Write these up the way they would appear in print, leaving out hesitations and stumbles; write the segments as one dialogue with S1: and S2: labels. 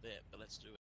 S1: bit, but let's do it.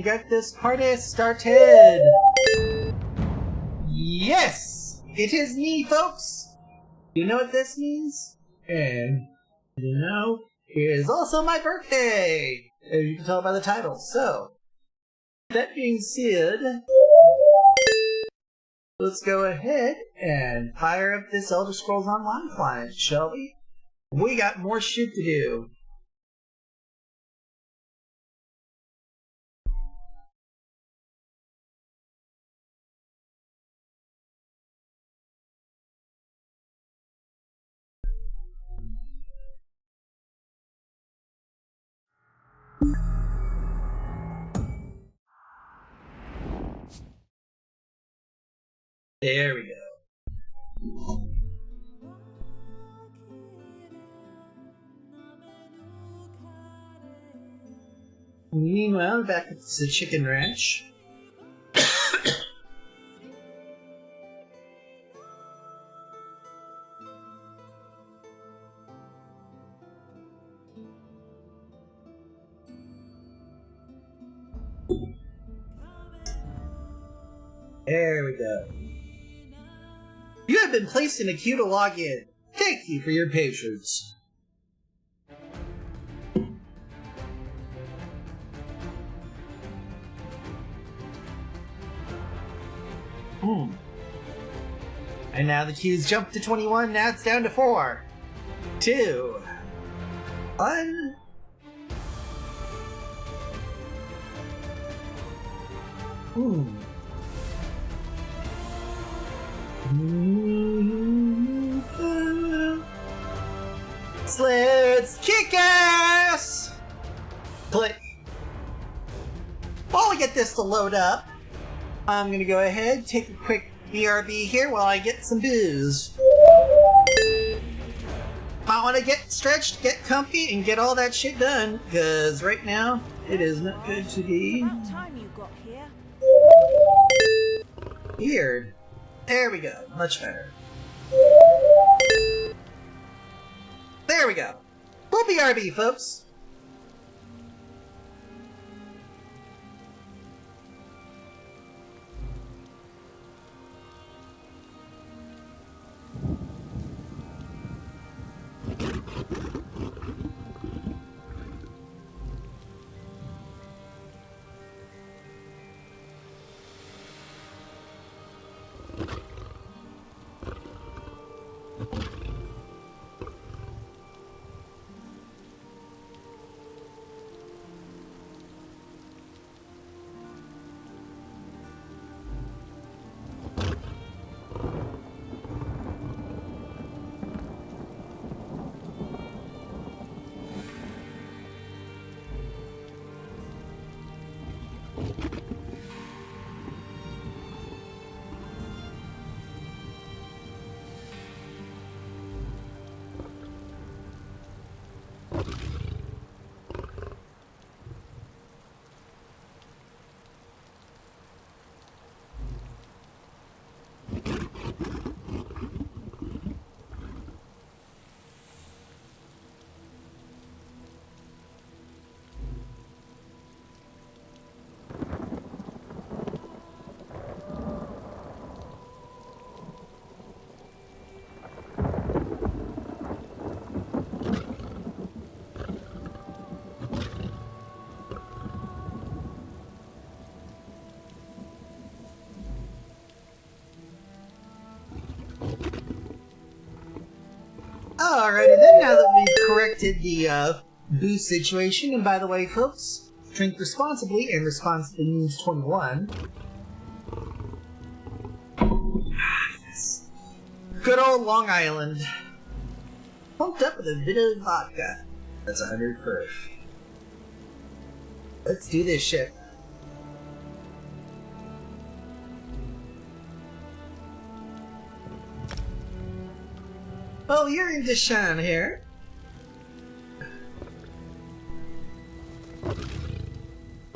S1: and get this party started! Yes! It is me, folks! You know what this means? And, you know, it is also my birthday! As you can tell by the title. So, that being said, let's go ahead and fire up this Elder Scrolls Online client, shall we? We got more shit to do. There we go. Meanwhile, back at the chicken ranch. There we go. You have been placed in a queue to log in. Thank you for your patience. And now the queue's jumped to 21, now it's down to 4. 2. 1. Let's kick ass! Click. While we get this to load up, I'm gonna go ahead, take a quick BRB here while I get some booze. I want to get stretched, get comfy, and get all that shit done, because right now, it is not good to be
S2: About time you got here.
S1: weird. There we go, much better. There we go. We'll BRB, folks. Alrighty then, now that we've corrected the booze situation, and by the way, folks, drink responsibly, and responsibly means 21. Yes. Good old Long Island. Pumped up with a bit of vodka. That's 100 proof. Let's do this shit. Oh, you're in Deshaun here.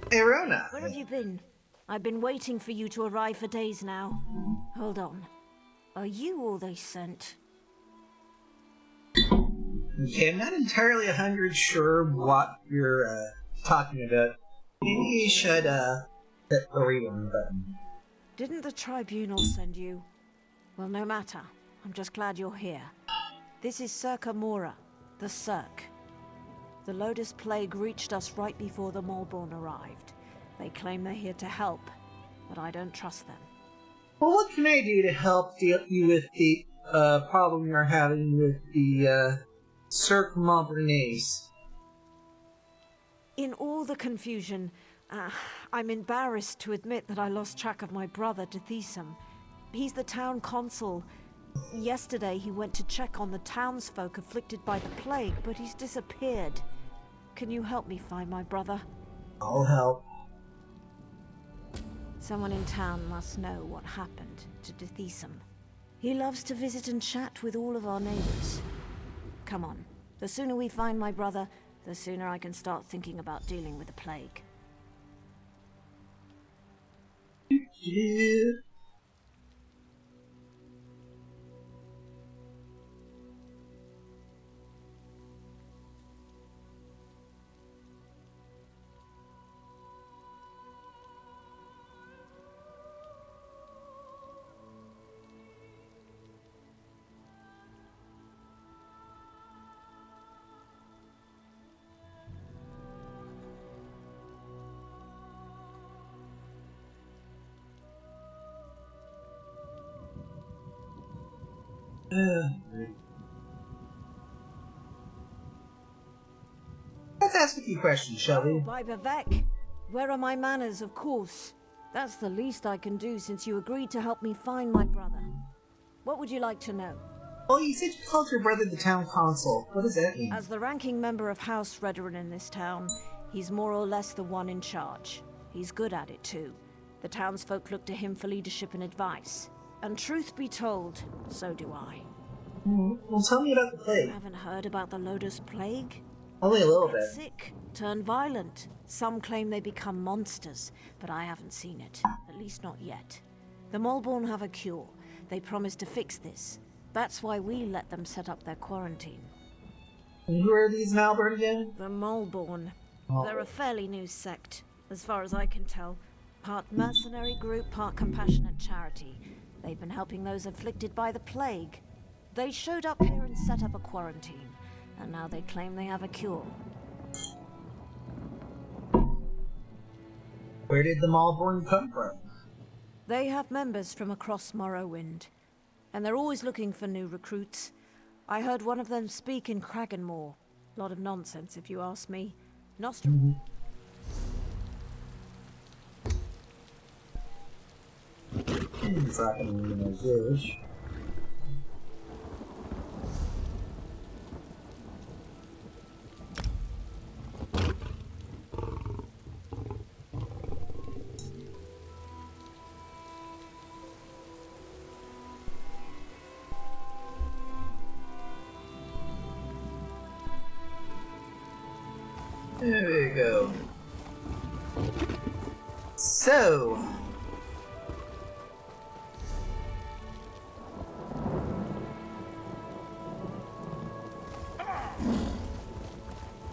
S1: Erona.
S2: Where have you been? I've been waiting for you to arrive for days now. Hold on. Are you all they sent?
S1: Okay, I'm not entirely 100 sure what you're talking about. Maybe you should, hit the rewind button.
S2: Didn't the tribunal send you? Well, no matter. I'm just glad you're here. This is Circa Mora, the Cirque. The Lotus Plague reached us right before the Malborn arrived. They claim they're here to help, but I don't trust them.
S1: Well, what can I do to help deal you with the, problem you're having with the, Cirque Montparnasse?
S2: In all the confusion, I'm embarrassed to admit that I lost track of my brother, Dethisum. He's the town consul. Yesterday he went to check on the townsfolk afflicted by the plague, but he's disappeared. Can you help me find my brother?
S1: I'll help.
S2: Someone in town must know what happened to Dethisum. He loves to visit and chat with all of our neighbors. Come on. The sooner we find my brother, the sooner I can start thinking about dealing with the plague.
S1: Yeah. Let's ask a few questions, shall we?
S2: By Vivek, where are my manners, of course? That's the least I can do since you agreed to help me find my brother. What would you like to know?
S1: Oh, you said you called your brother the town consul. What does that mean?
S2: As the ranking member of House Redoran in this town, he's more or less the one in charge. He's good at it too. The townsfolk look to him for leadership and advice. And truth be told, so do I.
S1: Well, tell me about the plague.
S2: You haven't heard about the Lotus Plague?
S1: Only a little
S2: Get
S1: bit.
S2: sick, turn violent. Some claim they become monsters, but I haven't seen it. At least not yet. The Malborn have a cure. They promised to fix this. That's why we let them set up their quarantine.
S1: And who are these Malborn again?
S2: The Malborn.
S1: Oh.
S2: They're a fairly new sect, as far as I can tell. Part mercenary group, part compassionate charity. They've been helping those afflicted by the plague. They showed up here and set up a quarantine, and now they claim they have a cure.
S1: Where did the Malborn come from?
S2: They have members from across Morrowind, and they're always looking for new recruits. I heard one of them speak in Kraganmore. A lot of nonsense, if you ask me. Nostrum.
S1: There we go. So,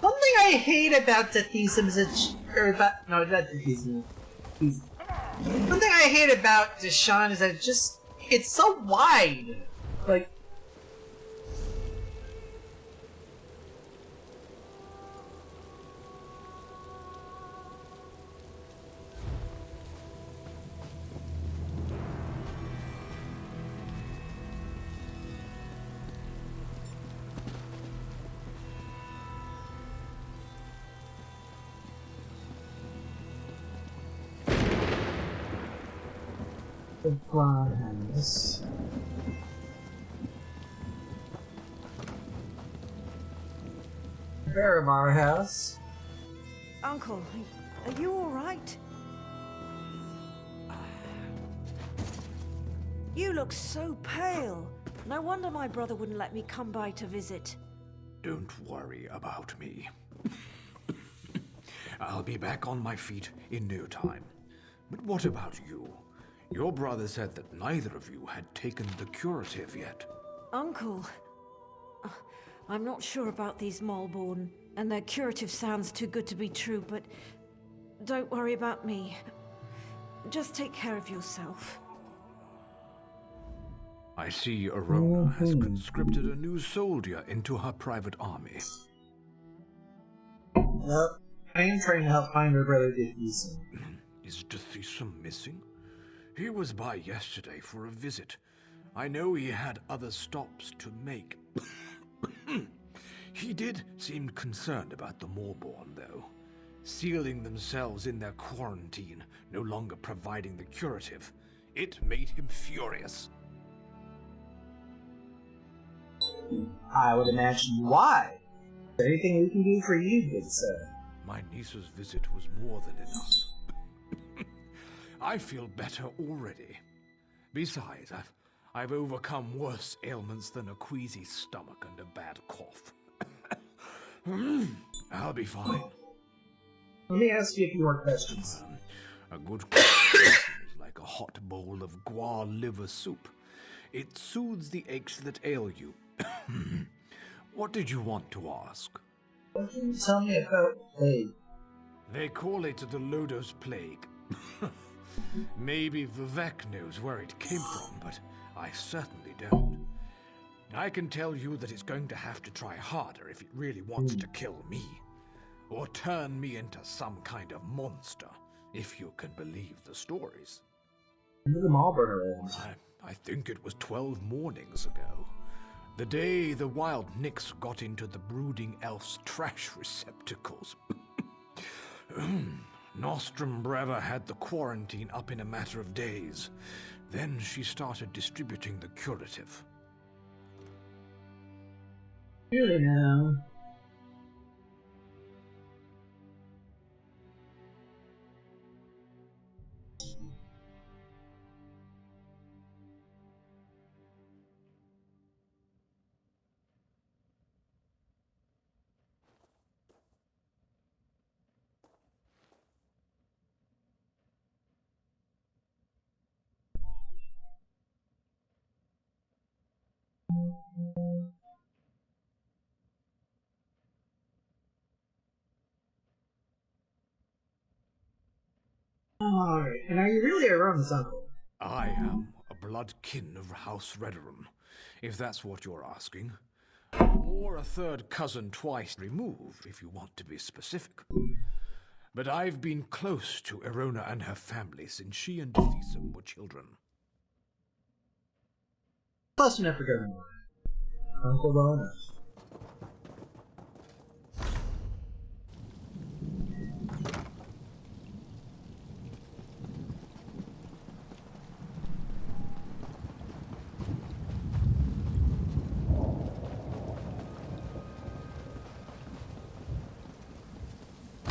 S1: something I hate about Dethisum is not Dethisum. Something I hate about Deshaun is that it's so wide. Like, the flies. Baramar House.
S2: Uncle, are you alright? You look so pale. No wonder my brother wouldn't let me come by to visit.
S3: Don't worry about me. I'll be back on my feet in no time. But what about you? Your brother said that neither of you had taken the curative yet.
S2: Uncle, I'm not sure about these Malborn, and their curative sounds too good to be true, but Don't worry about me. Just take care of yourself.
S3: I see Arona has conscripted a new soldier into her private army.
S1: Well, I am trying to help find her brother ESO.
S3: Is Dethisum missing? He was by yesterday for a visit. I know he had other stops to make. He did seem concerned about the Moorborn, though. Sealing themselves in their quarantine, no longer providing the curative. It made him furious.
S1: I would imagine why. Is there anything we can do for you, good sir?
S3: My niece's visit was more than enough. I feel better already. Besides, I've overcome worse ailments than a queasy stomach and a bad cough. I'll be fine.
S1: Let me ask you a few more questions.
S3: A good conversation is like a hot bowl of guar liver soup. It soothes the aches that ail you. What did you want to ask?
S1: What can you tell me about plague?
S3: They call it the Lodos Plague. Maybe Vivek knows where it came from, but I certainly don't. I can tell you that it's going to have to try harder if it really wants to kill me. Or turn me into some kind of monster, if you can believe the stories.
S1: When did the Malburn around?
S3: I think it was 12 mornings ago. The day the wild Nix got into the brooding elf's trash receptacles. Nostrum Breva had the quarantine up in a matter of days. Then she started distributing the curative.
S1: Really now? Alright, and are you really Arona's uncle?
S3: I am a blood kin of House Redorum, if that's what you're asking. Or a third cousin twice removed, if you want to be specific. But I've been close to Arona and her family since she and Dethisum were children.
S1: Close enough for going on. Uncle Rona.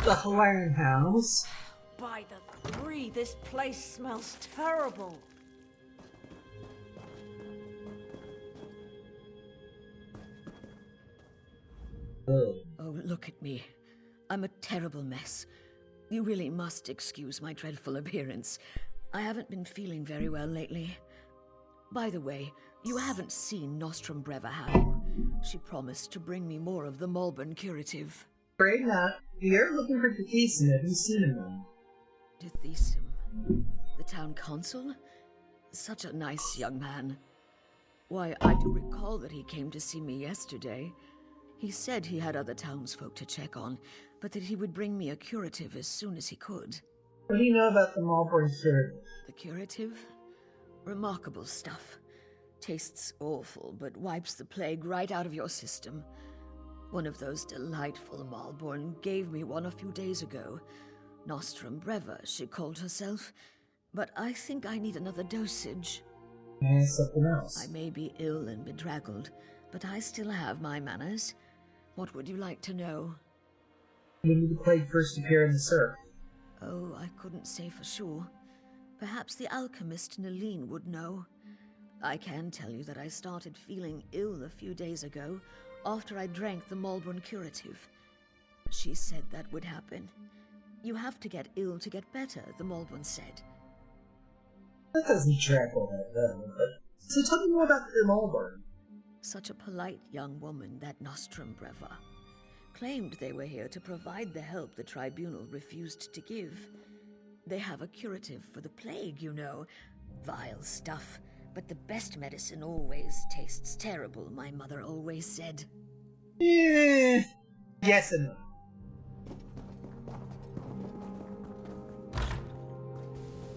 S1: The Hawaiian house.
S2: By the three, this place smells terrible.
S1: Oh.
S4: Oh, look at me. I'm a terrible mess. You really must excuse my dreadful appearance. I haven't been feeling very well lately. By the way, you haven't seen Nostrum Breva, have you? She promised to bring me more of the Malburn curative.
S1: Afraid not. You're looking for Dethisum. Have you seen him then?
S4: Dethisum? The town consul? Such a nice young man. Why, I do recall that he came to see me yesterday. He said he had other townsfolk to check on, but that he would bring me a curative as soon as he could.
S1: What do you know about the Malburn curative?
S4: The curative? Remarkable stuff. Tastes awful, but wipes the plague right out of your system. One of those delightful Malborn gave me one a few days ago. Nostrum Breva, she called herself. But I think I need another dosage.
S1: And something else.
S4: I may be ill and bedraggled, but I still have my manners. What would you like to know?
S1: When did the plague first appear in the surf?
S4: Oh, I couldn't say for sure. Perhaps the alchemist Nalene would know. I can tell you that I started feeling ill a few days ago, after I drank the Malborn curative. She said that would happen. You have to get ill to get better, the Malborn said.
S1: That doesn't track all that well, but... So tell me more about the Malburn.
S4: Such a polite young woman, that Nostrum Breva. claimed they were here to provide the help the tribunal refused to give. They have a curative for the plague, you know. Vile stuff, but the best medicine always tastes terrible, my mother always said.
S1: Yeah. Yes and no.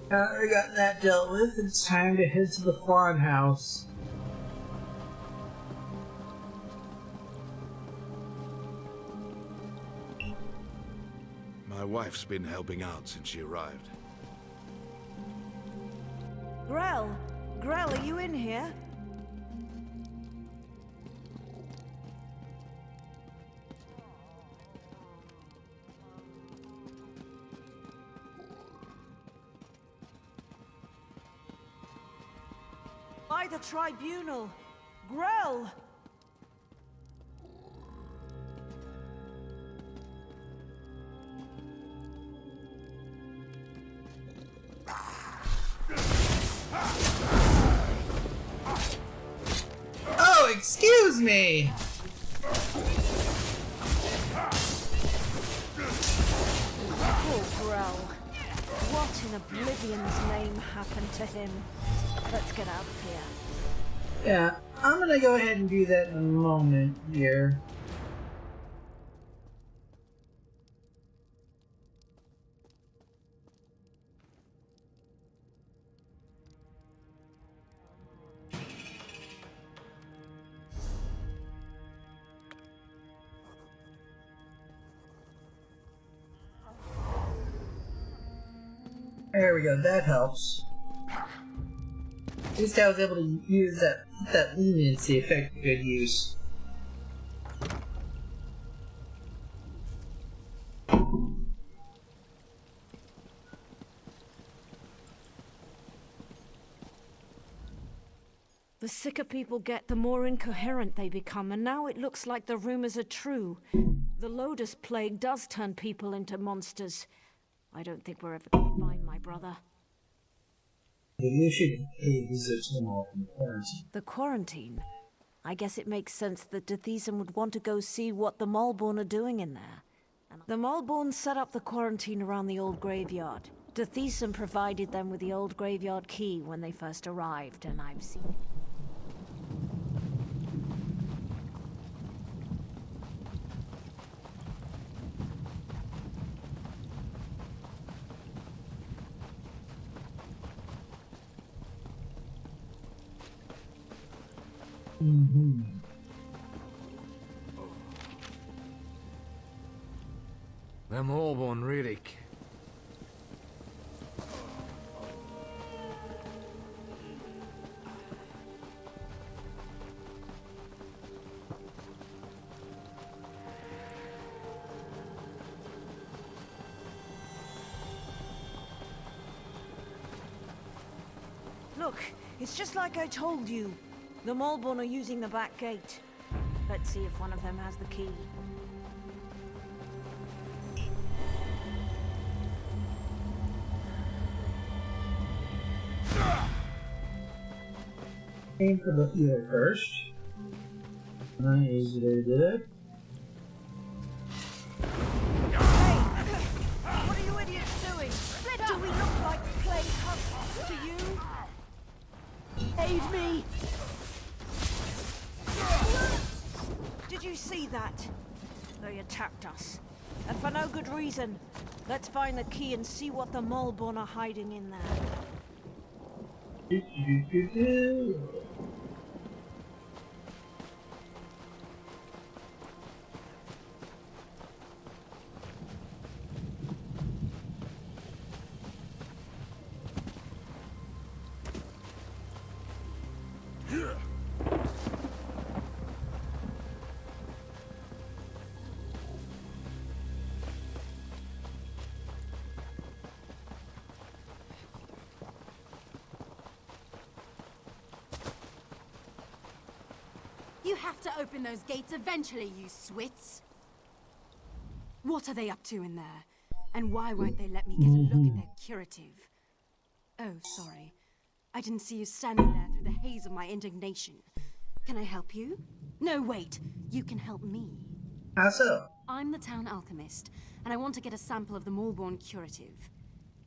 S1: Now we got that dealt with, it's time to head to the farmhouse.
S5: My wife's been helping out since she arrived.
S2: Grell! Grell, are you in here? By the tribunal! Grell!
S1: Oh, excuse me!
S2: Poor Grell. What in Oblivion's name happened to him? Let's get out of here.
S1: Yeah, I'm gonna go ahead and do that in a moment here. There we go, that helps. At least I was able to use that leniency effect to good use.
S2: The sicker people get, the more incoherent they become, and now it looks like the rumors are true. The Lotus Plague does turn people into monsters. I don't think we're ever gonna find my brother.
S1: You should pay a visit to them all in quarantine.
S2: The quarantine? I guess it makes sense that Dethesan would want to go see what the Malborn are doing in there. The Malborn set up the quarantine around the old graveyard. Dethesan provided them with the old graveyard key when they first arrived, and I've seen it.
S3: Them Orborn really...
S2: Look, it's just like I told you. The Malborn are using the back gate. Let's see if one of them has the key.
S1: Aim for the healer first. Nice, very good.
S2: Hey! What are you idiots doing? Do we look like plague husks to you? Aid me! Did you see that? They attacked us. And for no good reason. Let's find the key and see what the Malborn are hiding in there.
S6: You have to open those gates eventually, you swits. What are they up to in there? And why won't they let me get a look at their curative? Oh, sorry. I didn't see you standing there through the haze of my indignation. Can I help you? No, wait. You can help me.
S1: How so?
S6: I'm the town alchemist, and I want to get a sample of the Malborn curative.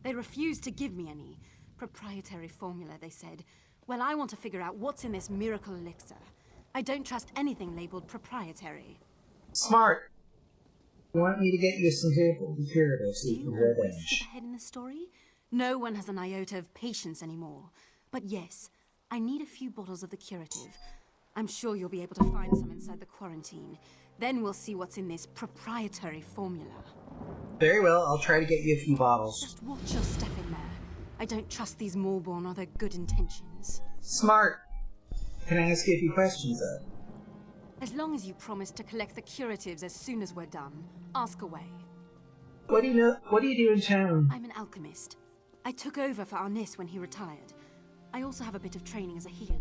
S6: They refused to give me any. Proprietary formula, they said. Well, I want to figure out what's in this miracle elixir. I don't trust anything labeled proprietary.
S1: Smart. You want me to get you some sample curative so
S6: Do
S1: you can
S6: you always
S1: revenge.
S6: skip ahead in the story? No one has an iota of patience anymore. But yes, I need a few bottles of the curative. I'm sure you'll be able to find some inside the quarantine. Then we'll see what's in this proprietary formula.
S1: Very well, I'll try to get you a few bottles.
S6: Just watch your step in there. I don't trust these Malborn or their good intentions.
S1: Smart. Can I ask you a few questions, though?
S6: As long as you promise to collect the curatives as soon as we're done, ask away.
S1: What do you know? What do you do in town?
S6: I'm an alchemist. I took over for Arnis when he retired. I also have a bit of training as a healer.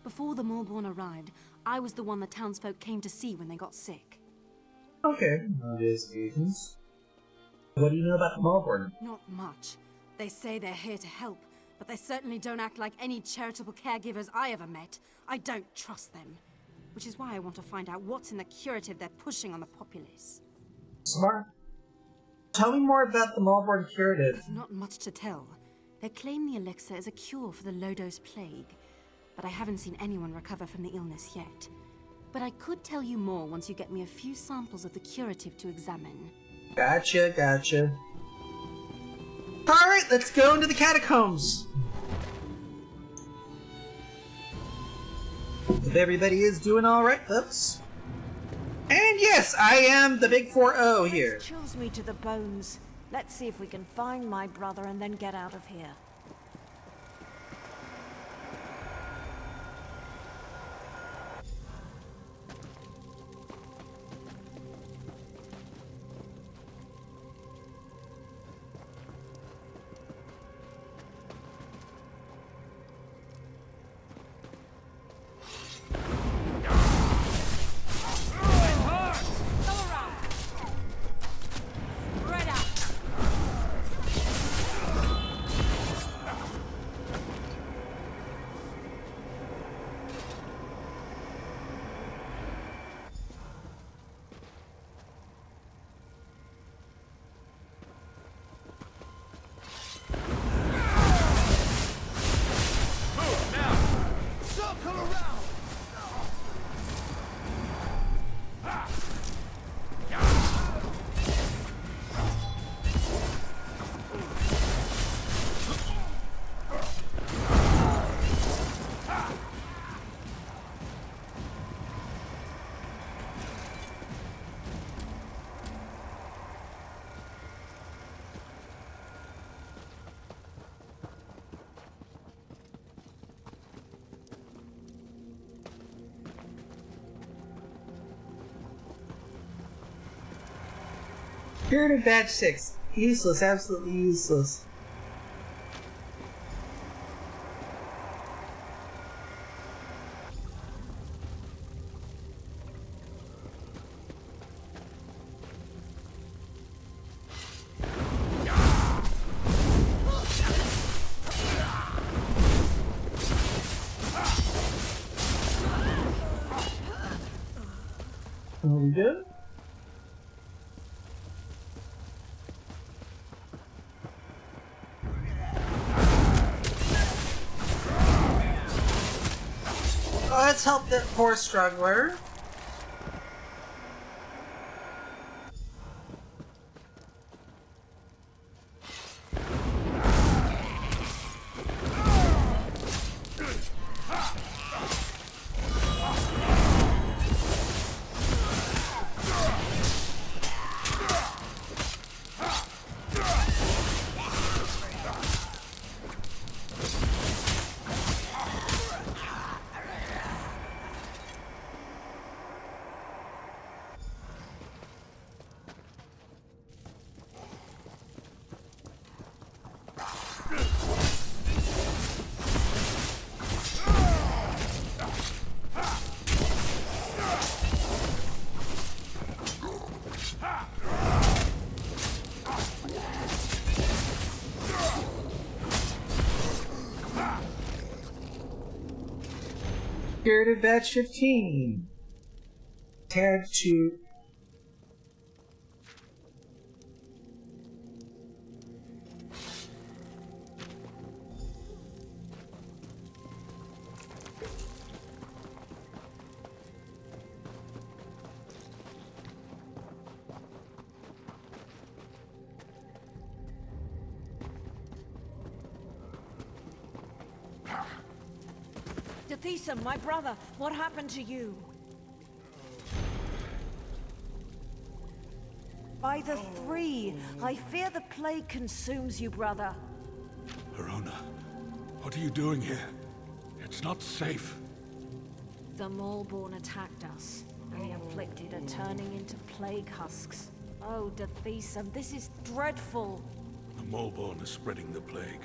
S6: Before the Malborn arrived, I was the one the townsfolk came to see when they got sick.
S1: Okay. Obvious reasons. What do you know about the Malborn?
S6: Not much. They say they're here to help, but they certainly don't act like any charitable caregivers I ever met. I don't trust them. Which is why I want to find out what's in the curative they're pushing on the populace.
S1: Smart. Tell me more about the Malborn curative.
S6: There's not much to tell. They claim the elixir is a cure for the Lodos plague, but I haven't seen anyone recover from the illness yet. But I could tell you more once you get me a few samples of the curative to examine.
S1: Gotcha. Alright, let's go into the catacombs! If everybody is doing alright, folks. And yes, I am the big 4-0 here.
S2: This chills me to the bones. Let's see if we can find my brother and then get out of here.
S1: Curative Badge 6. Useless, absolutely useless. Are we good? Let's help that poor struggler. Curative Badge 15. prepared to...
S2: Dethisum, my brother, what happened to you? By the three, I fear the plague consumes you, brother.
S5: Verona, what are you doing here? It's not safe.
S2: The Maulborn attacked us, and the afflicted are turning into plague husks. Oh, Dethisum, this is dreadful.
S5: The Maulborn is spreading the plague.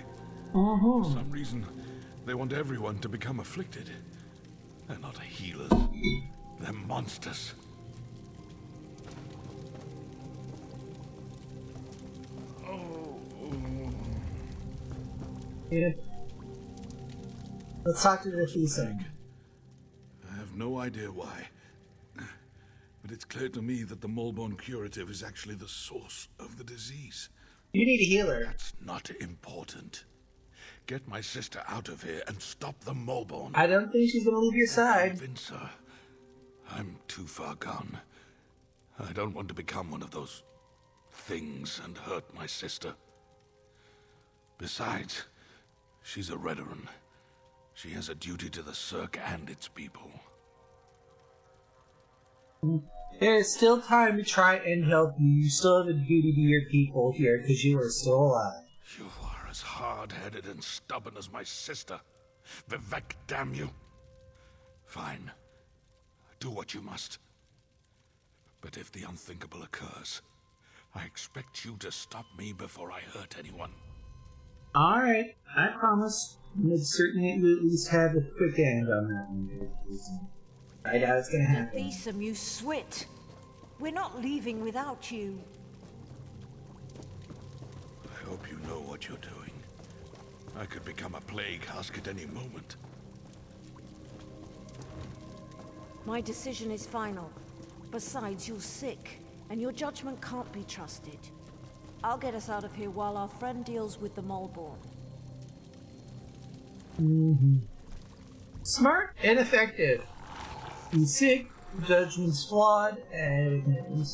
S1: Uh-huh.
S5: For some reason, they want everyone to become afflicted. They're not healers. They're monsters.
S1: Yeah. Let's talk to Dethisum.
S5: I have no idea why. But it's clear to me that the Maulborn curative is actually the source of the disease.
S1: You need a healer.
S5: That's not important. Get my sister out of here and stop the Maulborn.
S1: I don't think she's gonna leave your side.
S5: Convince her. I'm too far gone. I don't want to become one of those things and hurt my sister. Besides, she's a Redoran. She has a duty to the Cirque and its people.
S1: There is still time to try and help you. You still have a duty to your people here because you are still alive.
S5: You are as hard-headed and stubborn as my sister. Vivek, damn you. Fine. Do what you must. But if the unthinkable occurs, I expect you to stop me before I hurt anyone.
S1: Alright, I promise. We'll certainly at least have a quick end on that one. I doubt it's gonna happen.
S2: Dethisum, you swit. We're not leaving without you.
S5: I hope you know what you're doing. I could become a plague husk at any moment.
S2: My decision is final. Besides, you're sick, and your judgment can't be trusted. I'll get us out of here while our friend deals with the Maulborn.
S1: Smart and effective. He's sick, judgment's flawed, and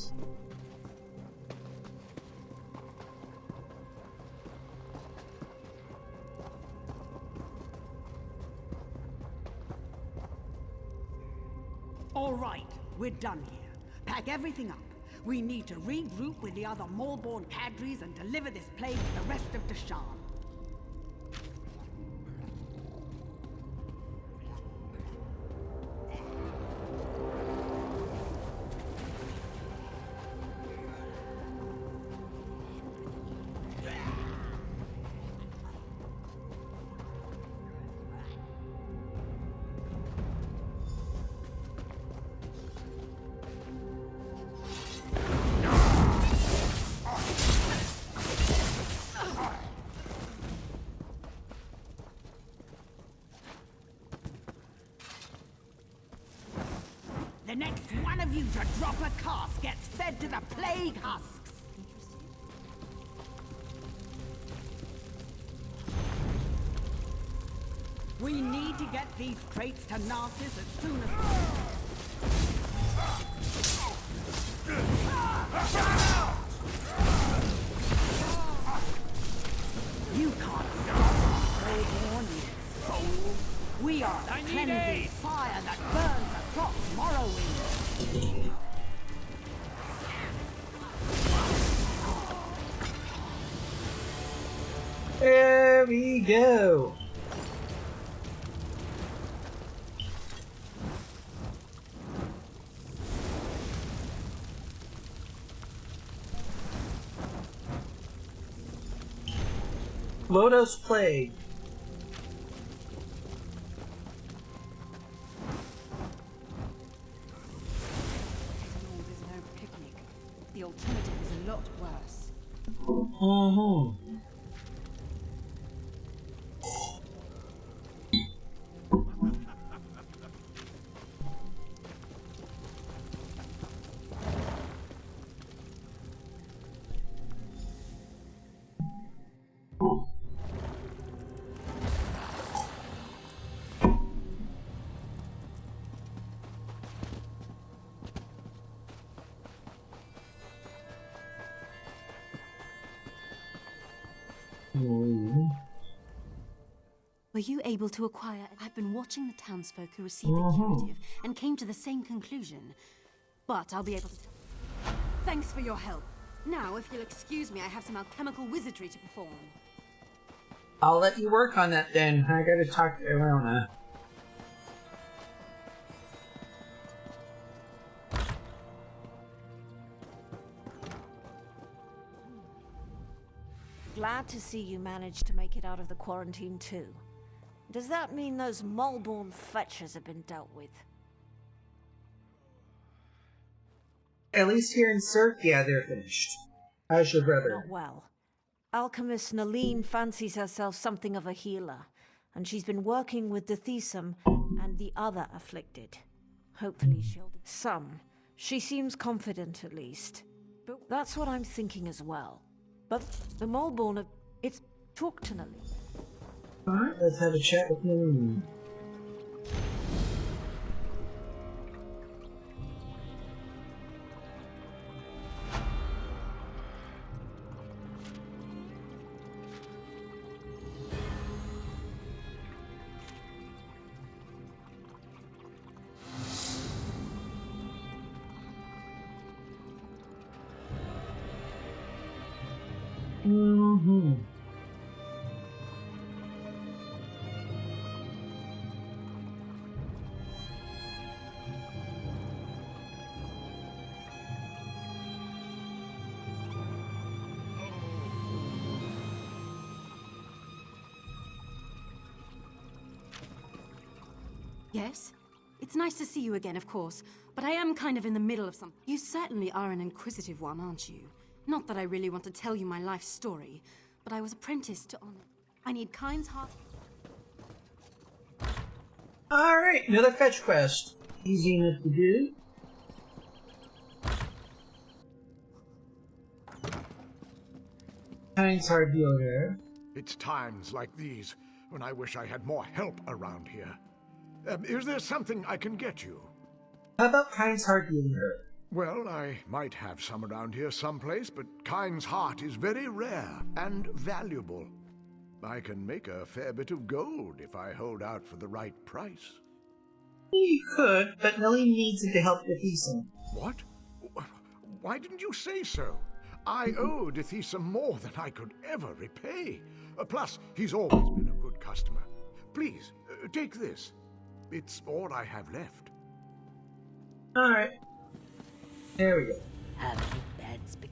S7: All right, we're done here. Pack everything up. We need to regroup with the other Maulborn cadres and deliver this plague to the rest of Dashan. The next one of you to drop a cast gets fed to the plague husks. We need to get these crates to Narcissus as soon as possible. You can't stop Maulborn, you fool. We are the cleansing fire that burns across Morrowind.
S1: there we go. Lodos Plague.
S6: Lord is no picnic. The alternative is a lot worse. Were you able to acquire... I've been watching the townsfolk who received the curative and came to the same conclusion. But I'll be able to tell... Thanks for your help. Now, if you'll excuse me, I have some alchemical wizardry to perform.
S1: I'll let you work on that then. I gotta talk to Arona.
S2: Glad to see you managed to make it out of the quarantine too. Does that mean those mole-born fetchers have been dealt with?
S1: At least here in Cirque, yeah, they're finished. How's your brother?
S2: Not well. Alchemist Naline fancies herself something of a healer, and she's been working with Dethesum and the other afflicted. Hopefully she'll... Some. She seems confident at least. But that's what I'm thinking as well. But the Moleborn, it's... Talk to Naline.
S1: Alright, let's have a chat with Naline.
S6: Yes? It's nice to see you again, of course, but I am kind of in the middle of something. You certainly are an inquisitive one, aren't you? Not that I really want to tell you my life story, but I was apprenticed to honor. I need Kyne's heart.
S1: Alright, another fetch quest. Easy enough to do. Kyne's heart healer.
S5: It's times like these when I wish I had more help around here. Is there something I can get you?
S1: How about Kyne's heart healer?
S5: Well, I might have some around here someplace, but Kyne's heart is very rare and valuable. I can make a fair bit of gold if I hold out for the right price.
S1: You could, but Naline needs it to help Dethesum.
S5: What? Why didn't you say so? I owe Dethesum more than I could ever repay. Plus, he's always been a good customer. Please, take this. It's all I have left.
S1: Alright. There we go.
S4: Have any bad speak.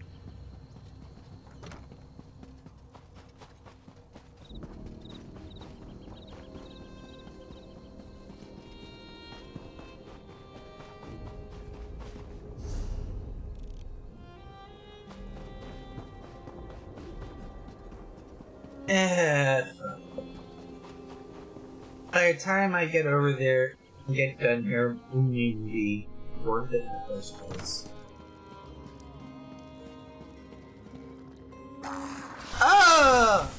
S1: By the time I get over there and get done here, we need to be worth it in the first place. Ah!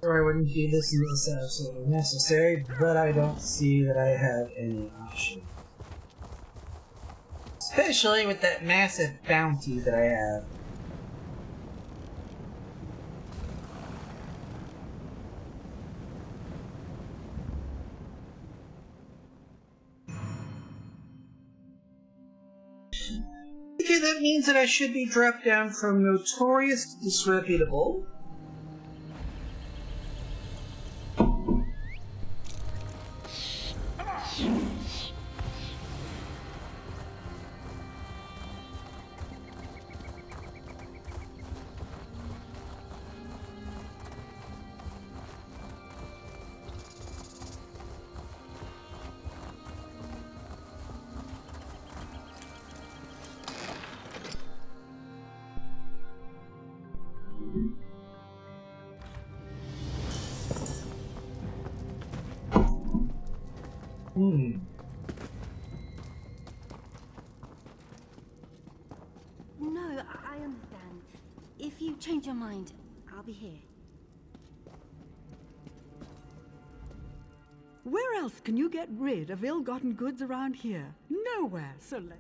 S1: Or I wouldn't do this unless absolutely necessary, but I don't see that I have any option. Especially with that massive bounty that I have. Okay, that means that I should be dropped down from notorious to disreputable.
S6: No, I understand. If you change your mind, I'll be here.
S7: Where else can you get rid of ill-gotten goods around here? Nowhere, so let...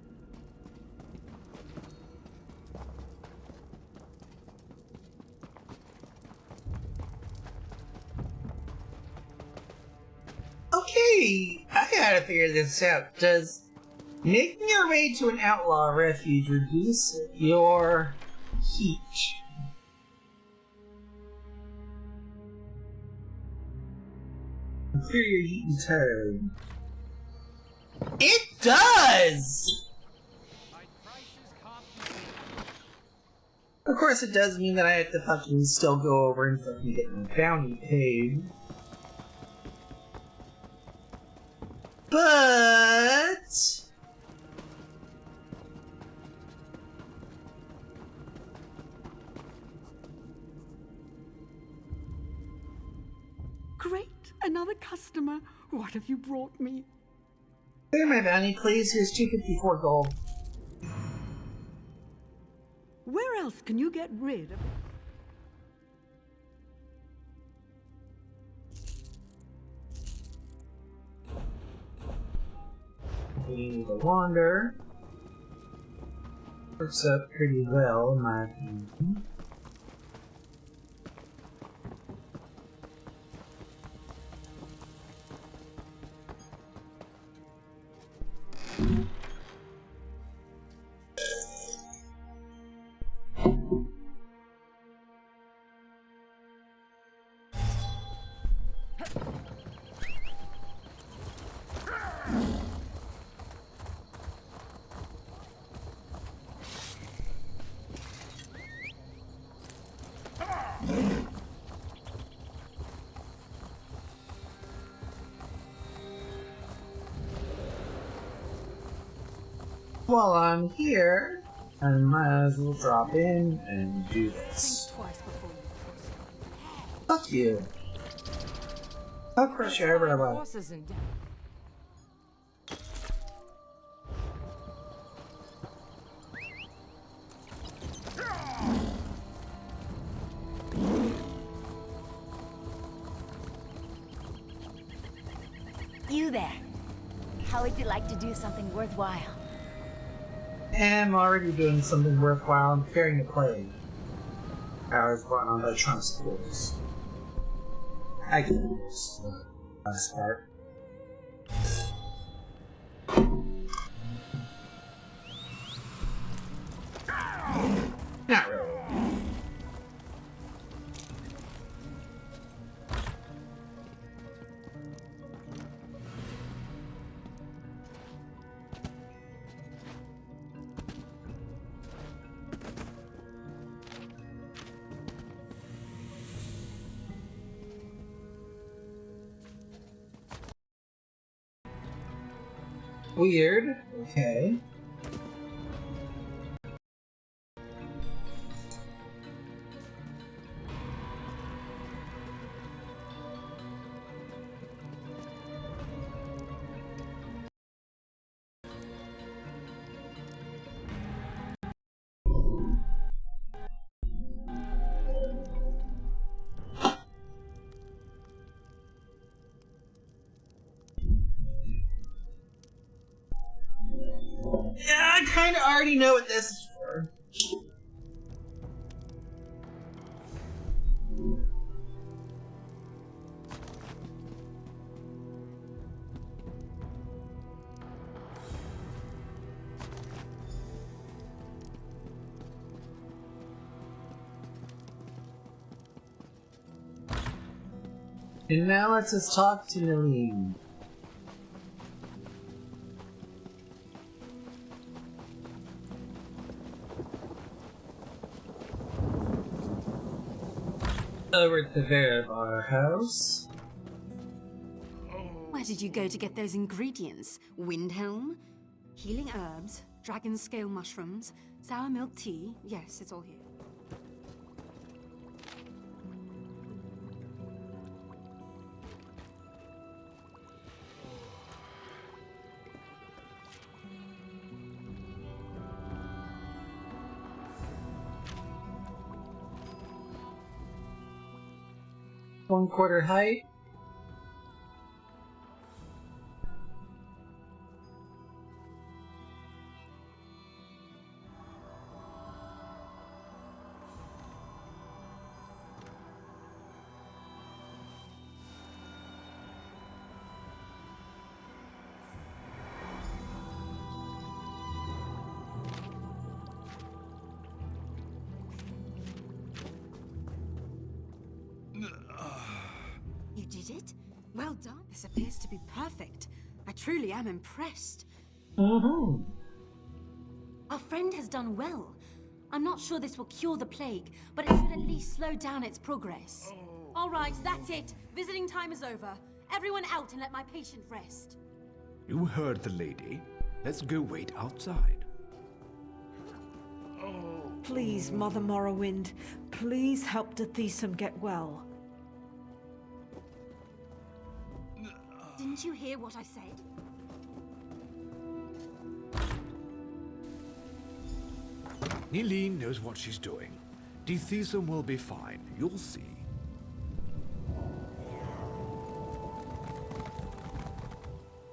S1: Okay, I gotta figure this out. Does making your way to an outlaw refuge reduce your heat? Clear your heat entirely. It does! Of course it does mean that I have to fucking still go over and fucking get my bounty paid. But...
S7: Great! Another customer! What have you brought me?
S1: Clear my bounty, please. Here's 254 gold.
S7: Where else can you get rid of...
S1: The wander works up pretty well, in my opinion. While I'm here, I might as well drop in and do this.
S6: Think twice before you
S1: Fuck you. I'll crush you over the butt.
S6: horses and
S8: You there. How would you like to do something worthwhile?
S1: I'm already doing something worthwhile. I'm preparing to play. I was brought on by Trump schools. I get this last part. Not really. Weird. Okay. kind of already know what this is for. And now let's just talk to Nalene. Over at the Verivar house.
S6: Where did you go to get those ingredients? Windhelm? Healing herbs? Dragon scale mushrooms? Sour milk tea? Yes, it's all here.
S1: One-quarter height.
S6: You did it? Well done. This appears to be perfect. I truly am impressed.
S1: Mm-hmm.
S6: Our friend has done well. I'm not sure this will cure the plague, but it should at least slow down its progress. All right, that's it. Visiting time is over. Everyone out and let my patient rest.
S3: You heard the lady. Let's go wait outside.
S2: Please, Mother Morrowind, please help Dethisum get well.
S6: Didn't you hear what I said?
S3: Nalene knows what she's doing. Dethisum will be fine. You'll see.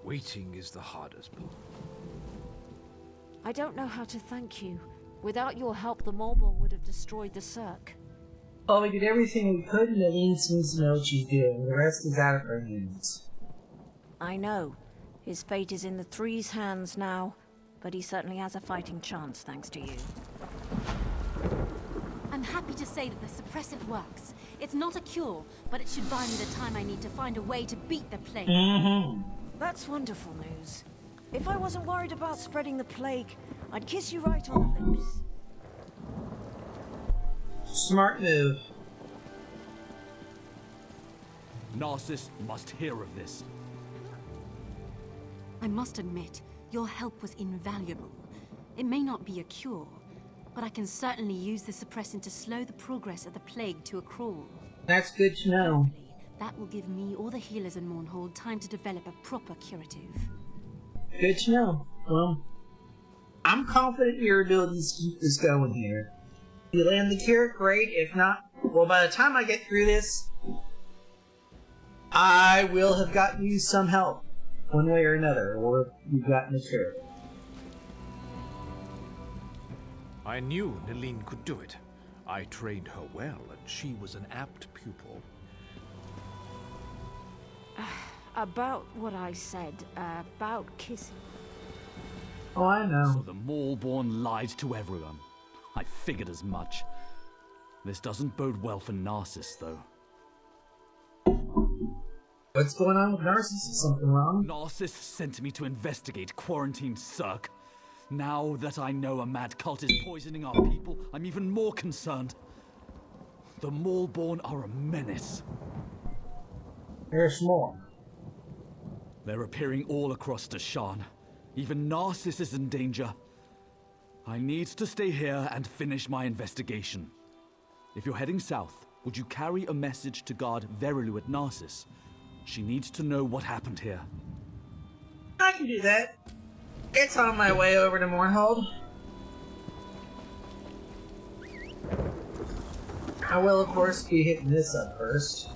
S3: Waiting is the hardest part.
S2: I don't know how to thank you. Without your help, the Mulborn would have destroyed the Cirque.
S1: Well, we did everything we could, and Nalene seems to know what she's doing. The rest is out of her hands.
S2: I know. His fate is in the Three's hands now, but he certainly has a fighting chance thanks to you.
S6: I'm happy to say that the suppressant works. It's not a cure, but it should buy me the time I need to find a way to beat the plague.
S1: Mm-hmm.
S2: That's wonderful news. If I wasn't worried about spreading the plague, I'd kiss you right on the lips.
S1: Smart move.
S9: Narcissus must hear of this.
S6: I must admit, your help was invaluable. It may not be a cure, but I can certainly use the suppressant to slow the progress of the plague to a crawl.
S1: That's good to know.
S6: Hopefully, that will give me or the healers in Mournhold time to develop a proper curative.
S1: Good to know. Well, I'm confident in your abilities to keep this going here. If you land the cure, great. If not, well, by the time I get through this, I will have gotten you some help, one way or another, or you've gotten a cure.
S3: I knew Nalene could do it. I trained her well, and she was an apt pupil.
S2: About what I said, about kissing.
S1: Oh, I
S9: So
S1: know.
S9: the Maulborn lied to everyone. I figured as much. This doesn't bode well for Narcissus, though.
S1: What's going on with Narcissus? Is something wrong?
S9: Narcissus sent me to investigate quarantined Cirque. Now that I know a mad cult is poisoning our people, I'm even more concerned. The Maulborn are a menace.
S1: There's more.
S9: They're appearing all across Deshaan. Even Narcissus is in danger. I need to stay here and finish my investigation. If you're heading south, would you carry a message to guard Verilu at Narcissus? She needs to know what happened here.
S1: I can do that. It's on my way over to Mournhold. I will, of course, be hitting this up first.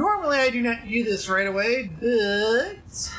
S1: Normally I do not do this right away, but...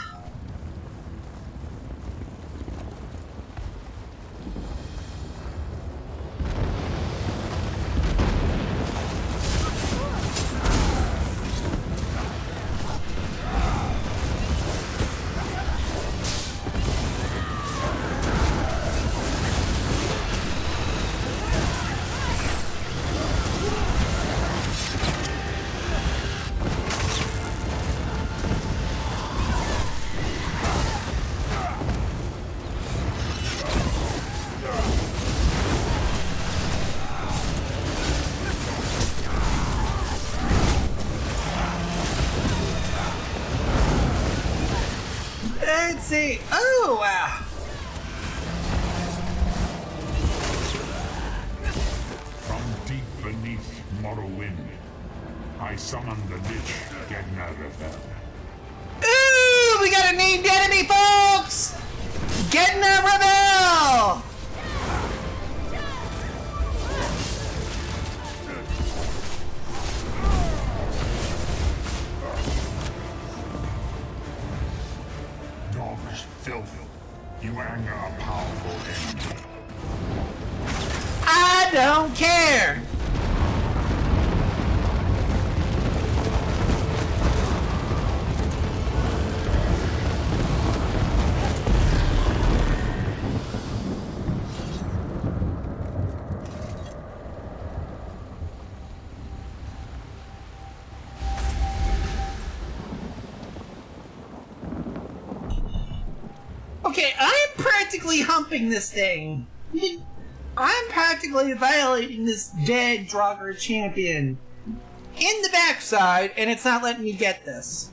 S1: Let's see. Oh, wow.
S10: From deep beneath Morrowind, I summon the Lich Gedna Revel.
S1: Ooh, we got a named enemy, folks! Gedna Rebel!
S10: Dog's filth. You anger a powerful enemy.
S1: I don't care! Okay, I'm practically humping this thing. I'm practically violating this dead Draugr champion in the backside, and it's not letting me get this.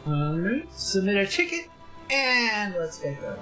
S1: Alright, submit a ticket, and let's get going.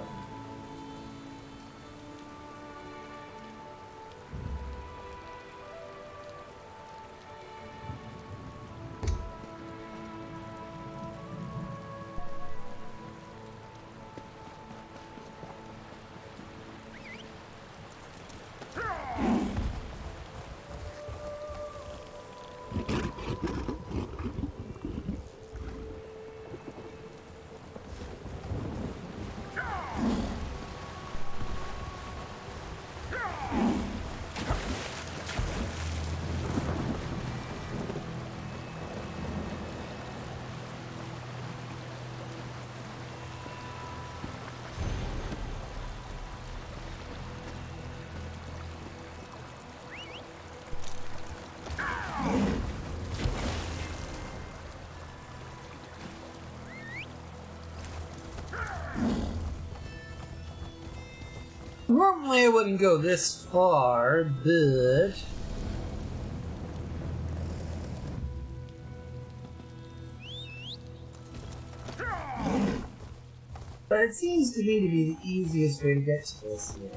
S1: Normally I wouldn't go this far, but... But it seems to me to be the easiest way to get to this here.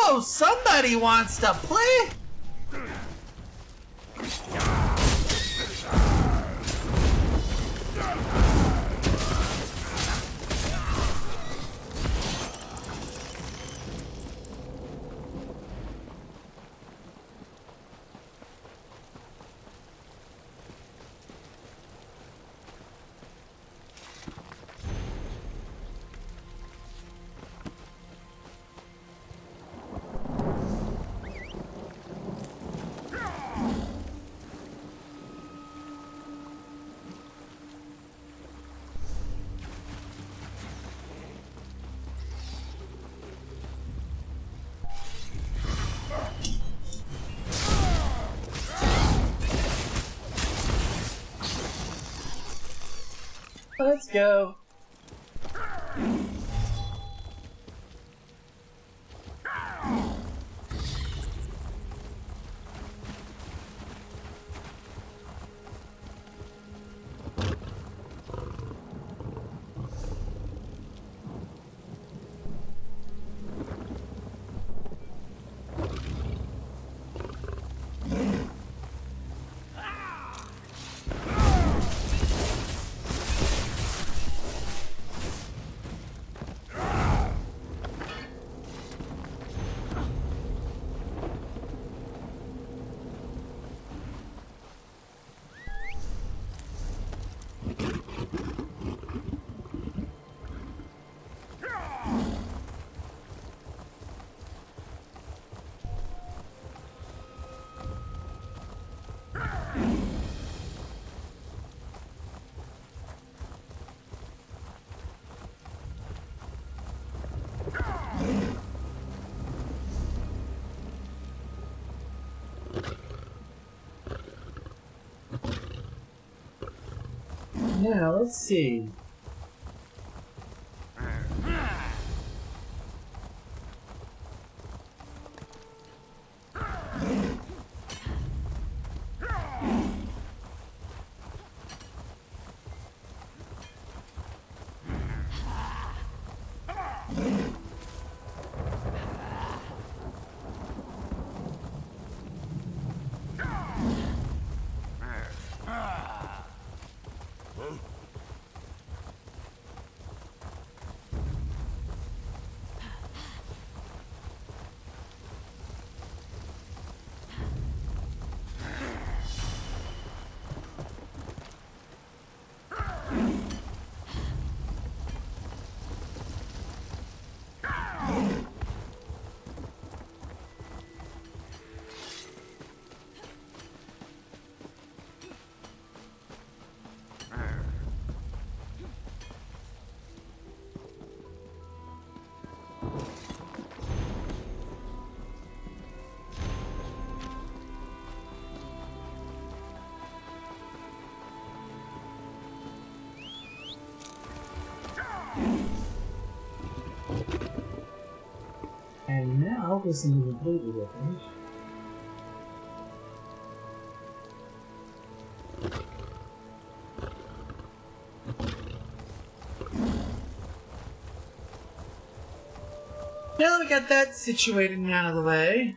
S1: Oh, somebody wants to play? Let's go. Now, let's see. And now for something completely different. Now that we got that situated and out of the way.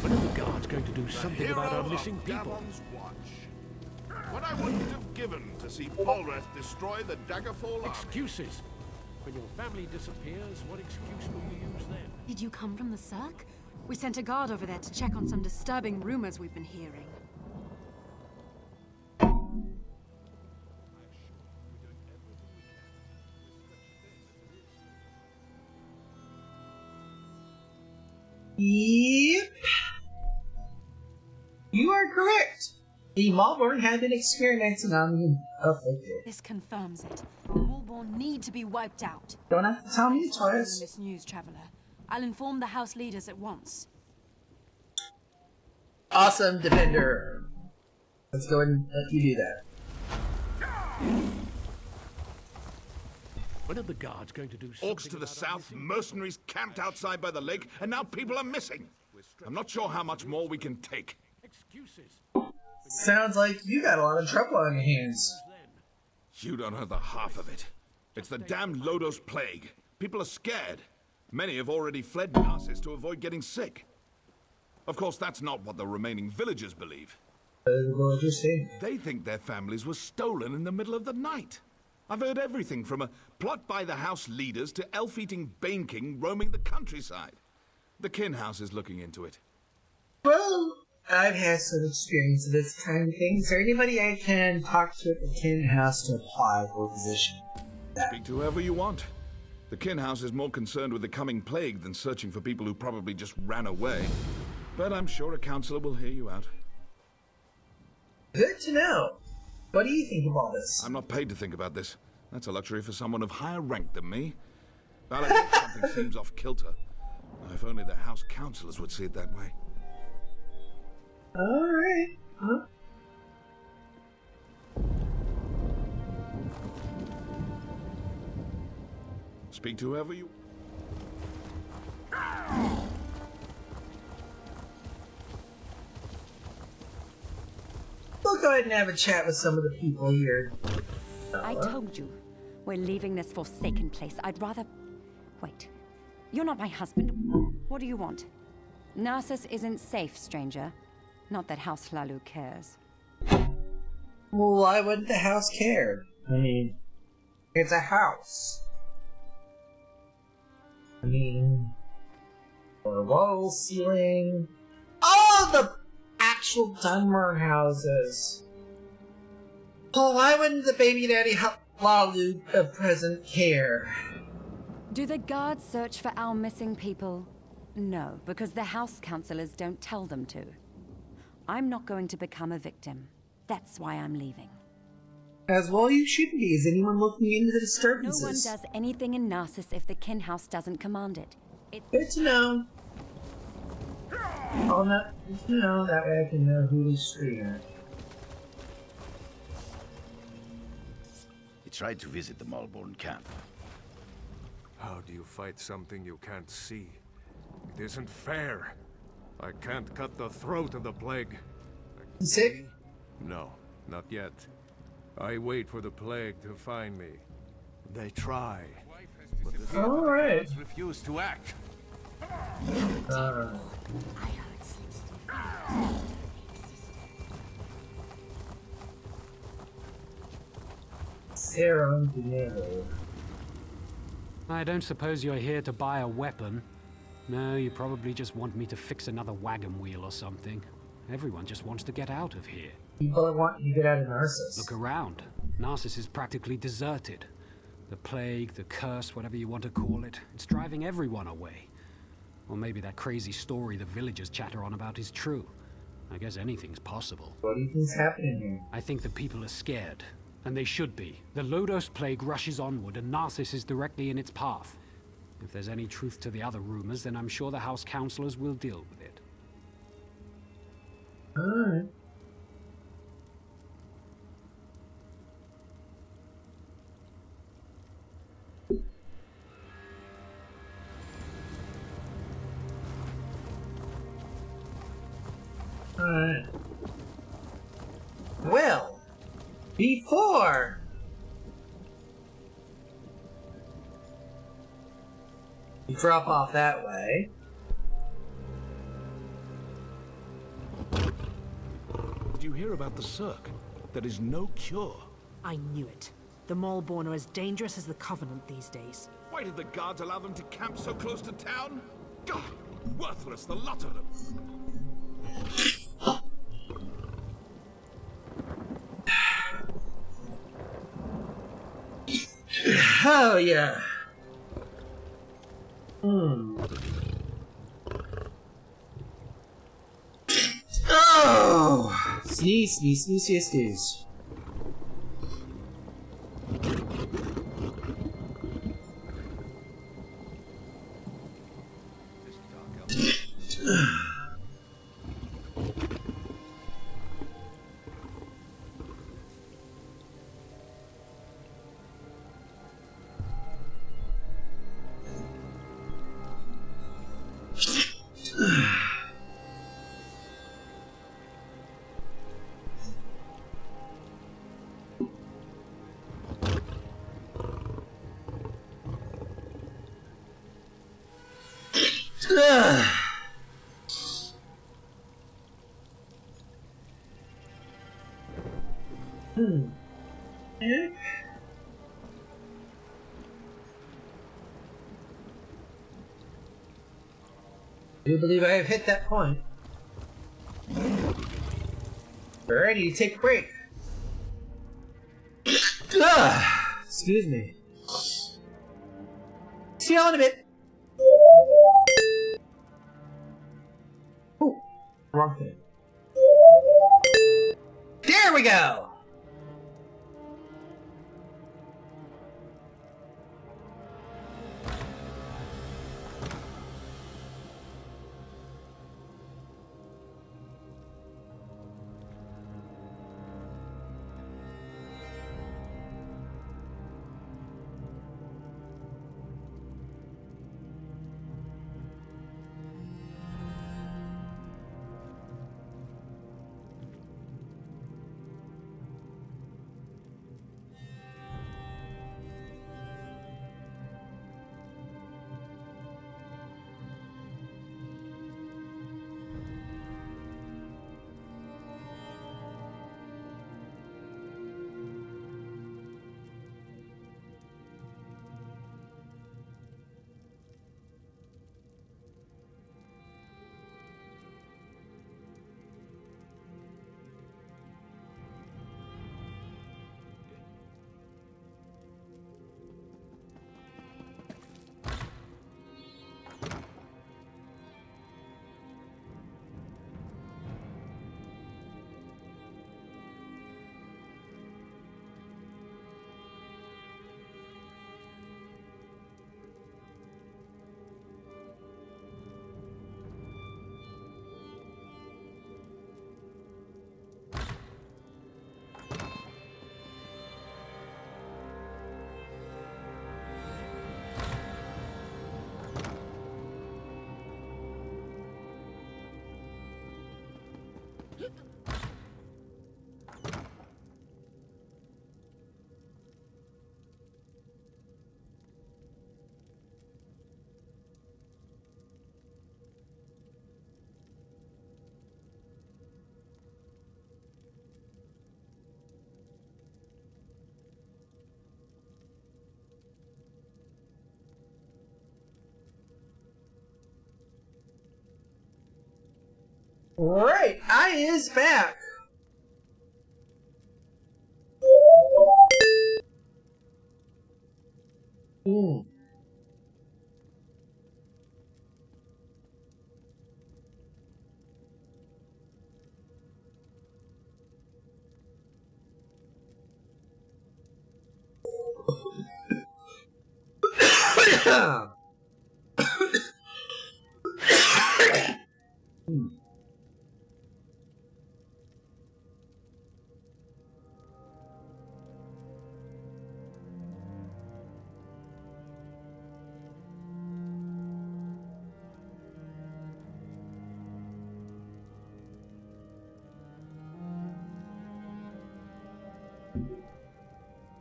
S3: When are the guards going to do something about our missing people?
S5: What I wouldn't have given to see Polreth destroy the Daggerfall army.
S3: Excuses! When your family disappears, what excuse will you use then?
S6: Did you come from the Cirque? We sent a guard over there to check on some disturbing rumors we've been hearing.
S1: Yep. You are correct. The Malborn had been experimenting on the afflicted.
S6: This confirms it. The Malborn need to be wiped out.
S1: Don't have to tell me
S6: Thanks for bringing
S1: twice.
S6: this news, Traveler. I'll inform the House leaders at once.
S1: Awesome, Defender. Let's go ahead and let you do that.
S3: When are the guards going to do something?
S5: Orcs to the south, mercenaries camped outside by the lake, and now people are missing. I'm not sure how much more we can take.
S3: Excuses.
S1: Sounds like you got a lot of trouble on your hands.
S5: You don't know the half of it. It's the damn Lodos plague. People are scared. Many have already fled Narcissus to avoid getting sick. Of course, that's not what the remaining villagers believe. They think their families were stolen in the middle of the night. I've heard everything from a plot by the house leaders to elf-eating Bane King roaming the countryside. The Kin House is looking into it.
S1: Well, I've had some experience with this kind of thing. Is there anybody I can talk to at the Kin House to apply for a position?
S5: Speak to whoever you want. The Kin House is more concerned with the coming plague than searching for people who probably just ran away. But I'm sure a counselor will hear you out.
S1: Good to know. What do you think of all this?
S5: I'm not paid to think about this. That's a luxury for someone of higher rank than me. But I think something seems off kilter. If only the house counselors would see it that way.
S1: Alright. Huh?
S5: Speak to whoever you...
S1: We'll go ahead and have a chat with some of the people here.
S11: I told you. We're leaving this forsaken place. I'd rather... Wait. You're not my husband. What do you want? Narcissus isn't safe, stranger. Not that House Hlalu cares.
S1: Well, why wouldn't the house care? I mean, it's a house. I mean, or wall ceiling. All the actual Dunmer houses. Well, why wouldn't the baby daddy Hlalu of present care?
S11: Do the guards search for our missing people? No, because the house counselors don't tell them to. I'm not going to become a victim. That's why I'm leaving.
S1: As well you shouldn't be. Is anyone looking into the
S11: No
S1: disturbances?
S11: one does anything in Narcissus if the Kin House doesn't command it. It's
S1: good to know. Oh, no, good to know. That way I can know who to stream at.
S12: He tried to visit the Malborn camp.
S3: How do you fight something you can't see? It isn't fair. I can't cut the throat of the plague.
S1: Sick?
S3: No, not yet. I wait for the plague to find me. They try. But the
S1: Alright.
S3: guards refuse to act.
S1: Sarah Dinero.
S13: I don't suppose you're here to buy a weapon. No, you probably just want me to fix another wagon wheel or something. Everyone just wants to get out of here.
S1: People want you to get out of Narcissus.
S13: Look around. Narcissus is practically deserted. The plague, the curse, whatever you want to call it, it's driving everyone away. Or maybe that crazy story the villagers chatter on about is true. I guess anything's possible.
S1: What do you think's happening here?
S13: I think the people are scared. And they should be. The Lodos plague rushes onward, and Narcissus is directly in its path. If there's any truth to the other rumors, then I'm sure the house counselors will deal with it.
S1: Alright. Alright. Well, before you drop off that way.
S5: Did you hear about the Cirque? There is no cure.
S14: I knew it. The Malborn are as dangerous as the Covenant these days.
S5: Why did the guards allow them to camp so close to town? God, worthless, the lot of them.
S1: Oh, yeah. Sneeze, sneeze, sneeze, sneeze, sneeze. Yeah. I do believe I have hit that point. We're ready to take a break. Excuse me. See y'all in a bit. Oh, wrong thing. There we go! Right, I is back.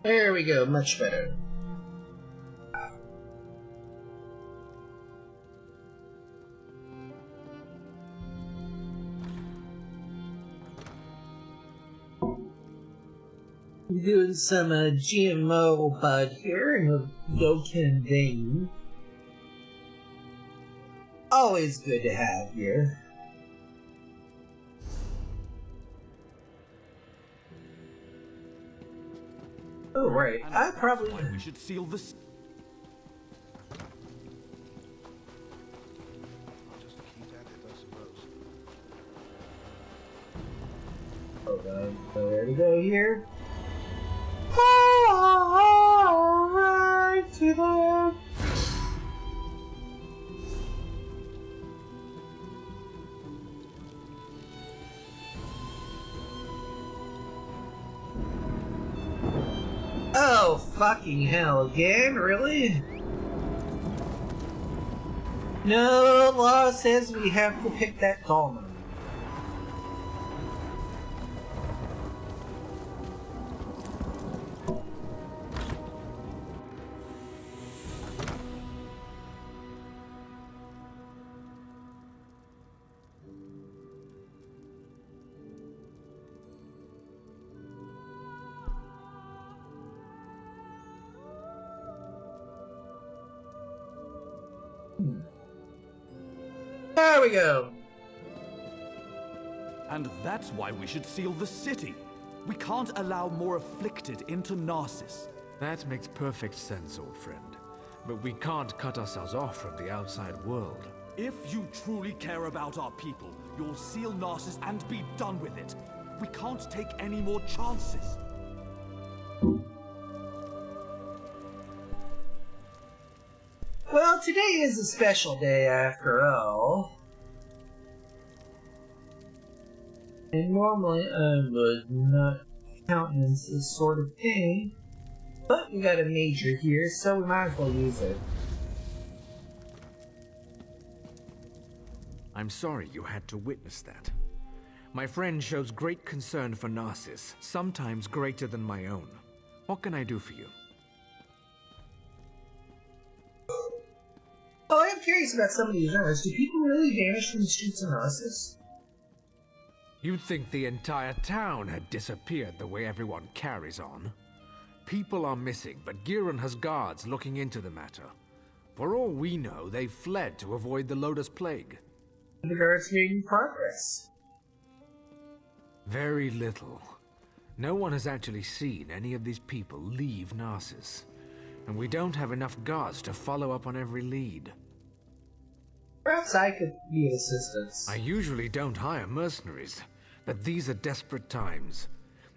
S1: There we go, much better. Doing some GMO bud here in the Gokin vein. Always good to have here. Oh right, I probably.
S9: We should seal this.
S1: Where to go here? Right to there. Oh, fucking hell, again? Really? No, law says we have to pick that dolman. There we go.
S9: And that's why we should seal the city. We can't allow more afflicted into Narcissus.
S3: That makes perfect sense, old friend. But we can't cut ourselves off from the outside world.
S9: If you truly care about our people, you'll seal Narcissus and be done with it. We can't take any more chances.
S1: Well, today is a special day after all. And normally I would not countenance this sort of thing. But we got a major here, so we might as well use it.
S3: I'm sorry you had to witness that. My friend shows great concern for Narcissus, sometimes greater than my own. What can I do for you?
S1: Oh, I am curious about some of these rumors. Do people really vanish from the streets of Narcissus?
S3: You'd think the entire town had disappeared the way everyone carries on. People are missing, but Giron has guards looking into the matter. For all we know, they fled to avoid the Lotus Plague.
S1: The guards making progress.
S3: Very little. No one has actually seen any of these people leave Narcissus. And we don't have enough guards to follow up on every lead.
S1: Perhaps I could be of assistance.
S3: I usually don't hire mercenaries, but these are desperate times.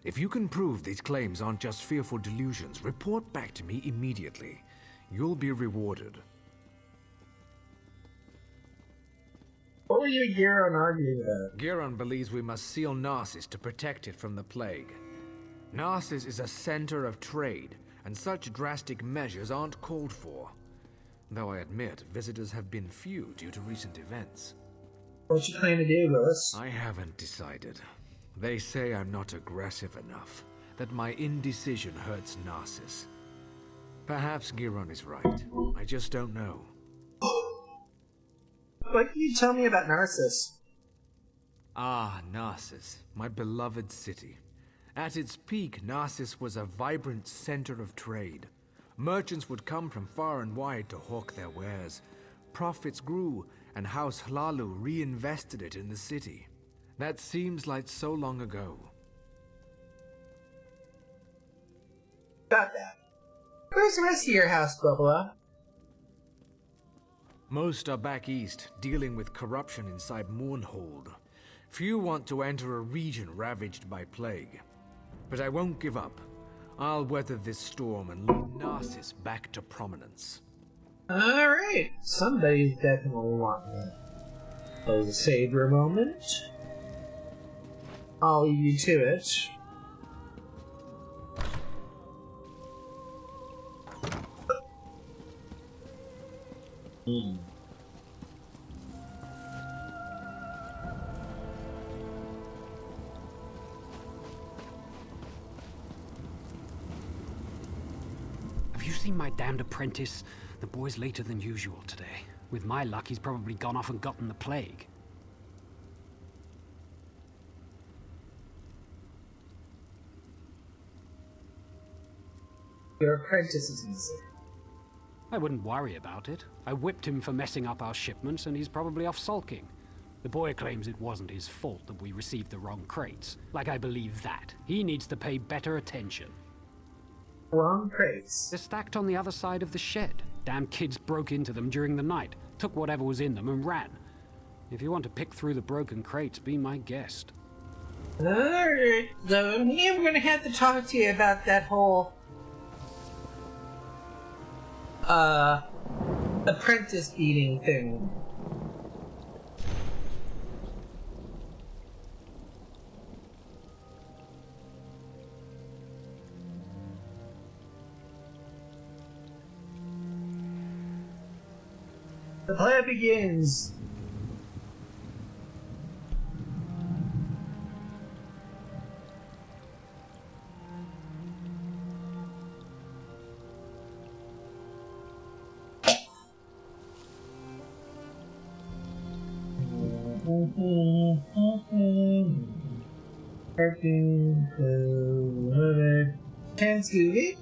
S3: If you can prove these claims aren't just fearful delusions, report back to me immediately. You'll be rewarded.
S1: What were you and Giron arguing about?
S3: Giron believes we must seal Narcissus to protect it from the plague. Narcissus is a center of trade, and such drastic measures aren't called for. Though I admit, visitors have been few due to recent events.
S1: What you plan to do, Willis?
S3: I haven't decided. They say I'm not aggressive enough, that my indecision hurts Narcissus. Perhaps Giron is right. I just don't know.
S1: What can you tell me about Narcissus?
S3: Ah, Narcissus, my beloved city. At its peak, Narcissus was a vibrant center of trade. Merchants would come from far and wide to hawk their wares. Profits grew, and House Hlalu reinvested it in the city. That seems like so long ago.
S1: Got that. Where's the rest of your house, Bubba?
S3: Most are back east, dealing with corruption inside Mournhold. Few want to enter a region ravaged by plague. But I won't give up. I'll weather this storm and lead Narcissus back to prominence.
S1: Alright, somebody's definitely wanting that. Close the save for a moment. I'll leave you to it.
S13: Have you seen my damned apprentice? The boy's later than usual today. With my luck, he's probably gone off and gotten the plague.
S1: Your apprentice is missing.
S13: I wouldn't worry about it. I whipped him for messing up our shipments, and he's probably off sulking. The boy claims it wasn't his fault that we received the wrong crates. Like I believe that. He needs to pay better attention.
S1: Wrong crates?
S13: They're stacked on the other side of the shed. Damn kids broke into them during the night, took whatever was in them and ran. If you want to pick through the broken crates, be my guest.
S1: Alright, so yeah, we're gonna have to talk to you about that whole apprentice beating thing. The play begins. Can Scooby?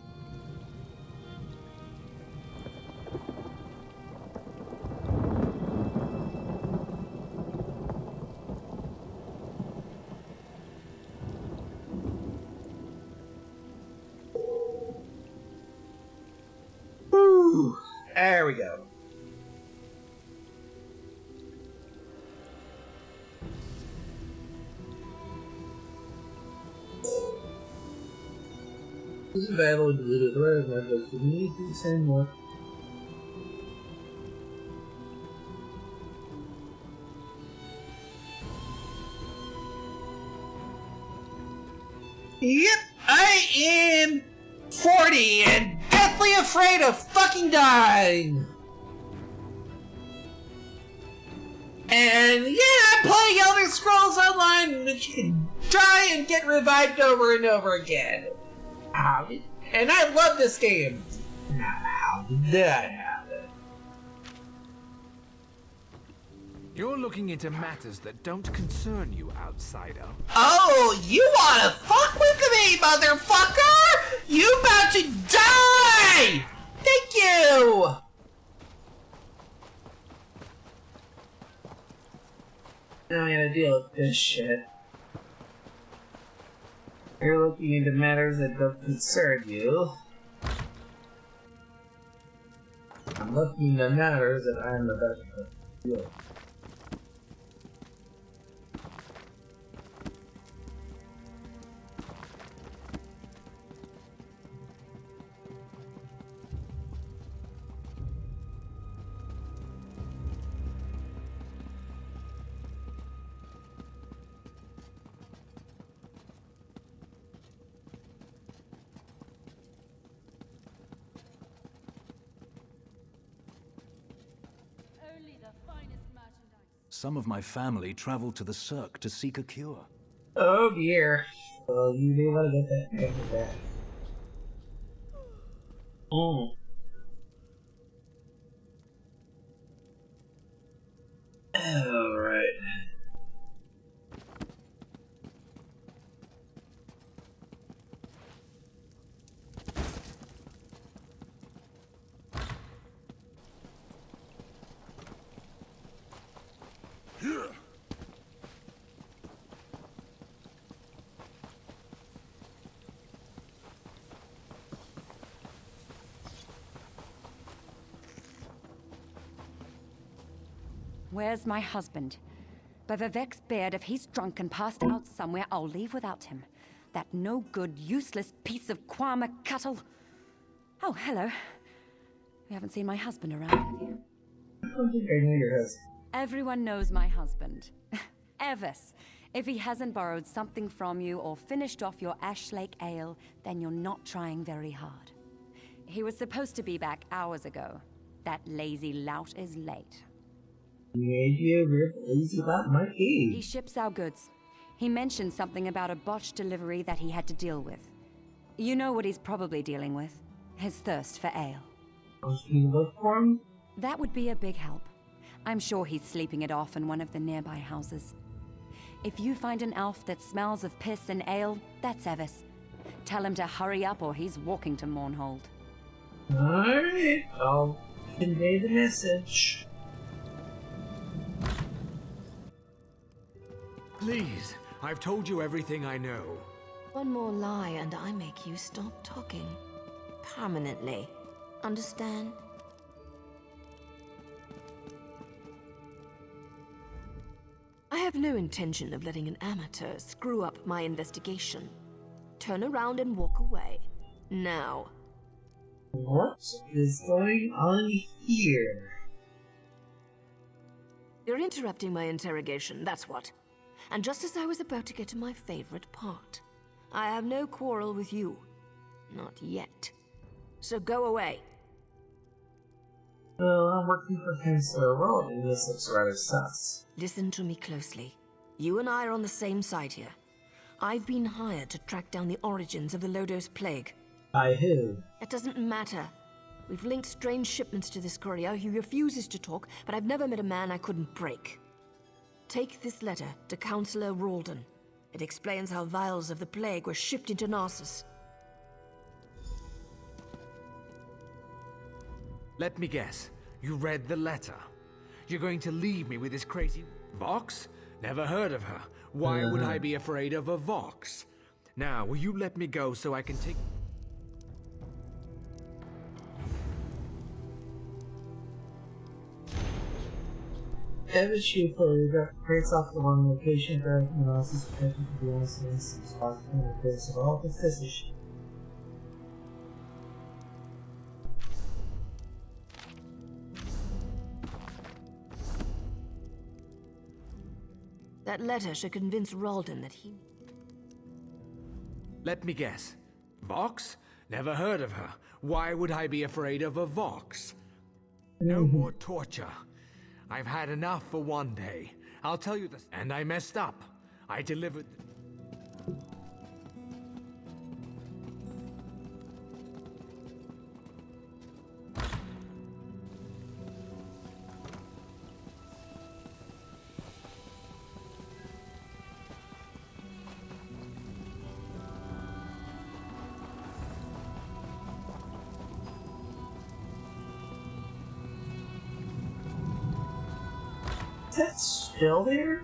S1: Woo! There we go. This is available to the authorities, but you need to send more. Yep, I am 40 and deathly afraid of fucking dying. And yeah, I'm playing Elder Scrolls Online, which you can die and get revived over and over again. And I love this game. Now, how did that happen?
S3: You're looking into matters that don't concern you, outsider.
S1: Oh, you wanna fuck with me, motherfucker? You about to die! Thank you! Now I gotta deal with this shit. You're looking into matters that don't concern you. I'm looking into matters that I'm about to deal with.
S12: Some of my family traveled to the Cirque to seek a cure.
S1: Oh dear. Well, you may want to get that hammer back. Oh. Alright.
S11: Where's my husband? By Vivek's beard, if he's drunk and passed out somewhere, I'll leave without him. That no-good, useless piece of Kwama cattle. Oh, hello. You haven't seen my husband around, have you?
S1: I don't think I know your husband.
S11: Everyone knows my husband. Evis. If he hasn't borrowed something from you or finished off your Ash Lake ale, then you're not trying very hard. He was supposed to be back hours ago. That lazy lout is late.
S1: Maybe a real lazy lout might be.
S11: He ships our goods. He mentioned something about a botched delivery that he had to deal with. You know what he's probably dealing with. His thirst for ale.
S1: Can you look for him?
S11: That would be a big help. I'm sure he's sleeping it off in one of the nearby houses. If you find an elf that smells of piss and ale, that's Evis. Tell him to hurry up or he's walking to Mournhold.
S1: Alright, I'll convey the message.
S3: Please, I've told you everything I know.
S4: One more lie and I make you stop talking. Permanently. Understand? I have
S15: no intention of letting an amateur screw up my investigation. Turn around and walk away. Now.
S1: What is going on here?
S15: You're interrupting my interrogation, that's what. And just as I was about to get to my favorite part. I have no quarrel with you. Not yet. So go away.
S1: Well, I'm working for Chancellor Roland. This looks rather sus.
S15: Listen to me closely. You and I are on the same side here. I've been hired to track down the origins of the Lodos Plague.
S1: By who?
S15: It doesn't matter. We've linked strange shipments to this courier. He refuses to talk, but I've never met a man I couldn't break. Take this letter to Counselor Ralden. It explains how vials of the plague were shipped into Narcissus.
S3: Let me guess. You read the letter. You're going to leave me with this crazy Vox? Never heard of her. Why would I be afraid of a Vox? Now, will you let me go so I can take...
S1: Every chief for creates off the one location for analysis protection for the honest and responsible in the face of all decisions.
S15: That letter should convince Ralden that he...
S3: Let me guess. Vox? Never heard of her. Why would I be afraid of a Vox? No more torture. I've had enough for one day. I'll tell you this. And I messed up. I delivered...
S1: That's still there?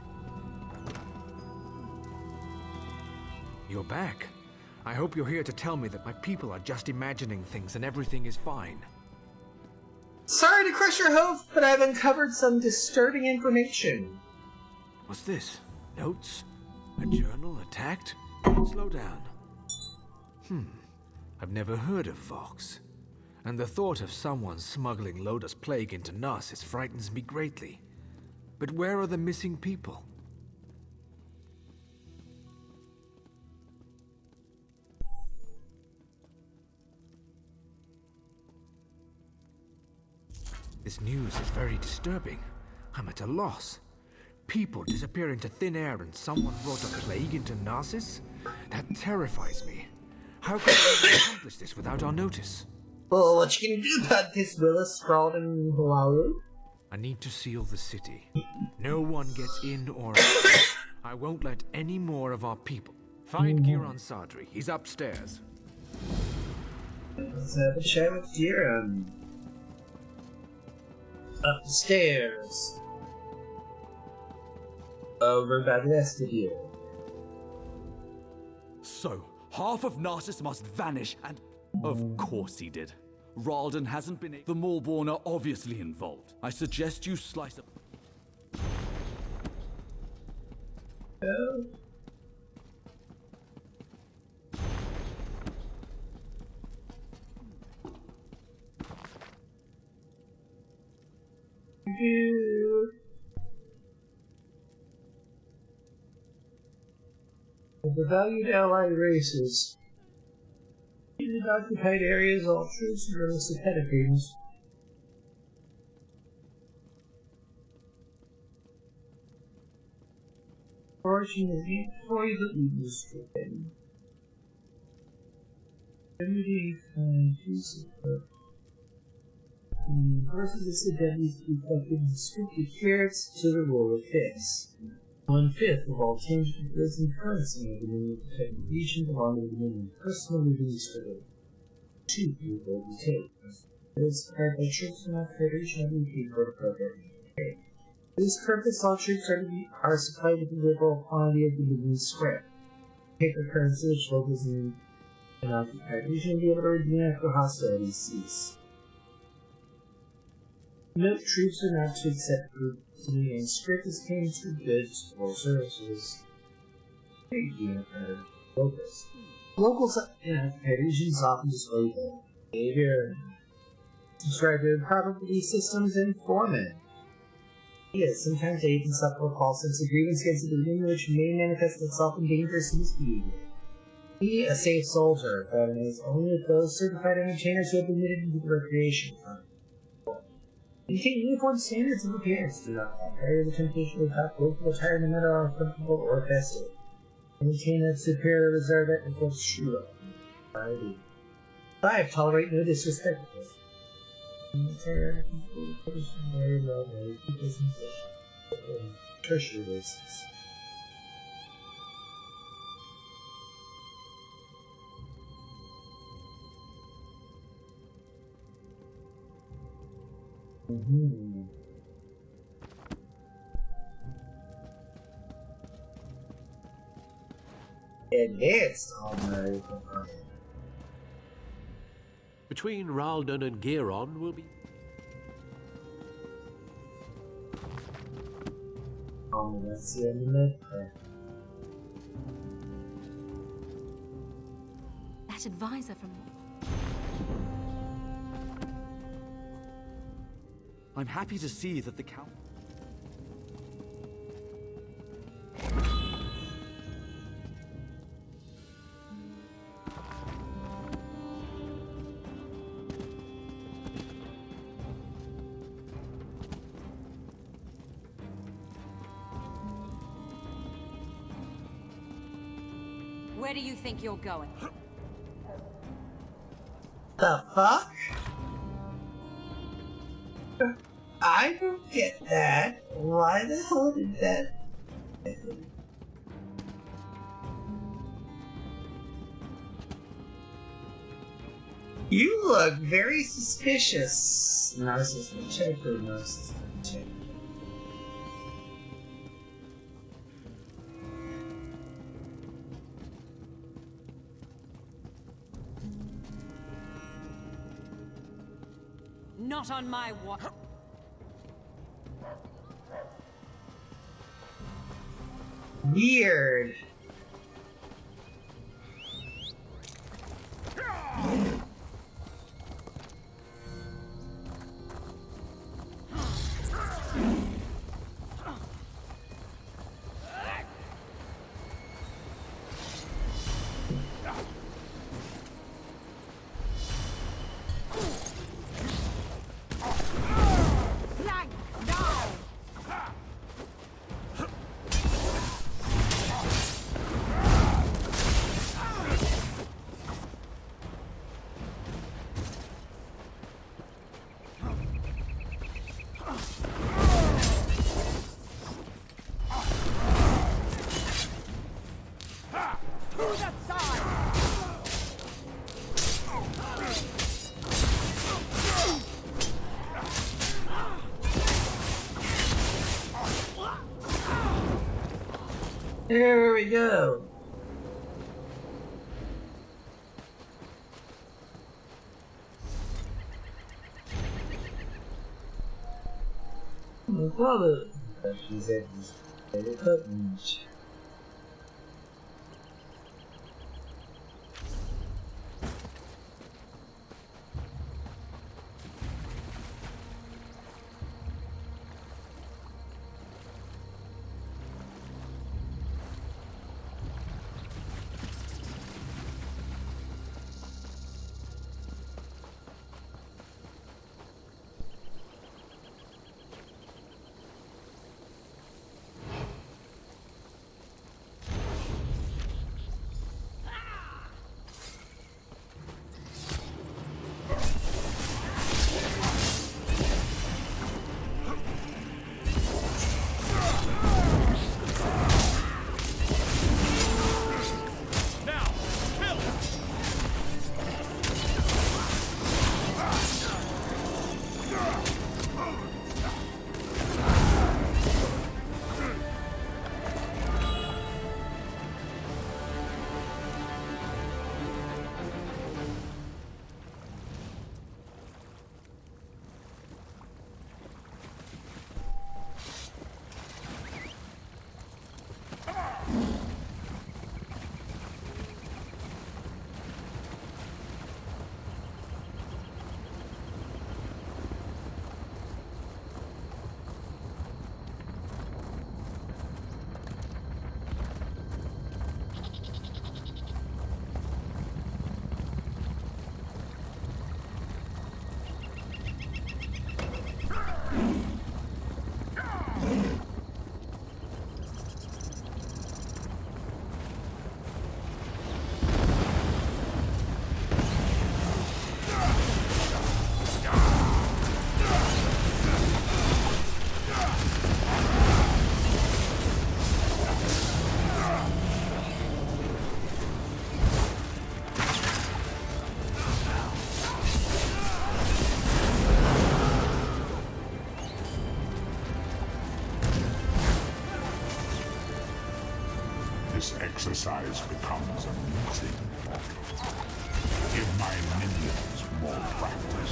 S3: You're back. I hope you're here to tell me that my people are just imagining things and everything is fine.
S1: Sorry to crush your hopes, but I've uncovered some disturbing information.
S3: What's this? Notes? A journal attacked? Slow down. I've never heard of Vox. And the thought of someone smuggling Lotus Plague into Narcissus frightens me greatly. But where are the missing people? This news is very disturbing. I'm at a loss. People disappear into thin air and someone brought a plague into Narcissus? That terrifies me. How could they accomplish this without our notice?
S1: Well, what you can do about this, Willis, sprawled in Hualu?
S3: I need to seal the city. No one gets in or out. I won't let any more of our people. Find Giron Sadri. He's upstairs.
S1: Let's have a chat with Giron. Upstairs. Over by the vestibule.
S9: So, half of Narcissus must vanish and... Of course he did. Ralden hasn't been... The Maulborn are obviously involved. I suggest you slice up...
S1: Oh. The valued allied races. In the occupied areas, all troops are listed head agreements. Fortune is before you the evil stricken. Remedy find use of versus this identity is reflected in strictly carrots to the rule of fifths. 1/5 of all tangible goods and currency in the Dominion protect the region belong to the Dominion personally administrated. 2 will be taken. Goods acquired by troops from that federation have been paid for the program. For this purpose, all troops are supplied with a liberal quantity of the Dominion scrap. Paper currency which locals in an occupied region will be able to redeem after hostilities cease. Note troops are not to accept group and strict as payments for goods or services. Locals. Locals, Parisians often display their behavior, subscribe to property systems, and foremen. Yes, sometimes agents suffer a false sense of grievance against the beginning, which may manifest itself in dangerous misbehavior. Be a safe soldier, fraternize only with those certified entertainers who have been admitted into the recreation fund. Maintain uniform standards of appearance. Do not fall prey to the temptation to adopt local attire no matter how comfortable or festive. Maintain a superior reserve at the full true. 5. Tolerate no disrespect. Very low, very people's musicians. Tertiary races. Advanced honorary component.
S16: Between Ralden and Giron will be...
S1: Oh, that's the end of it.
S6: That advisor from...
S9: I'm happy to see that the Count...
S7: Where do you think you're going?
S1: The fuck? I don't get that. Why the hell did that... You look very suspicious. Narcissism check or narcissism check?
S7: Not on my watch.
S1: Weird. There we go. My father. She's at his favorite beach.
S10: exercise becomes amusing. Give my minions more practice.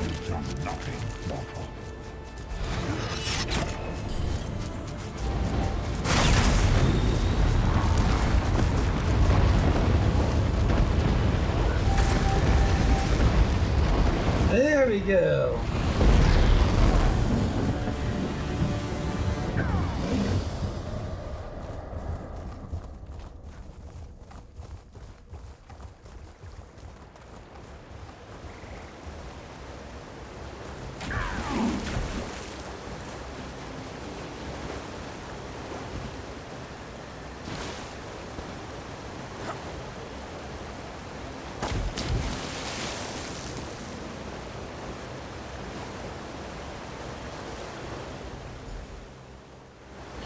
S10: You've done nothing, mortal.
S1: There we go.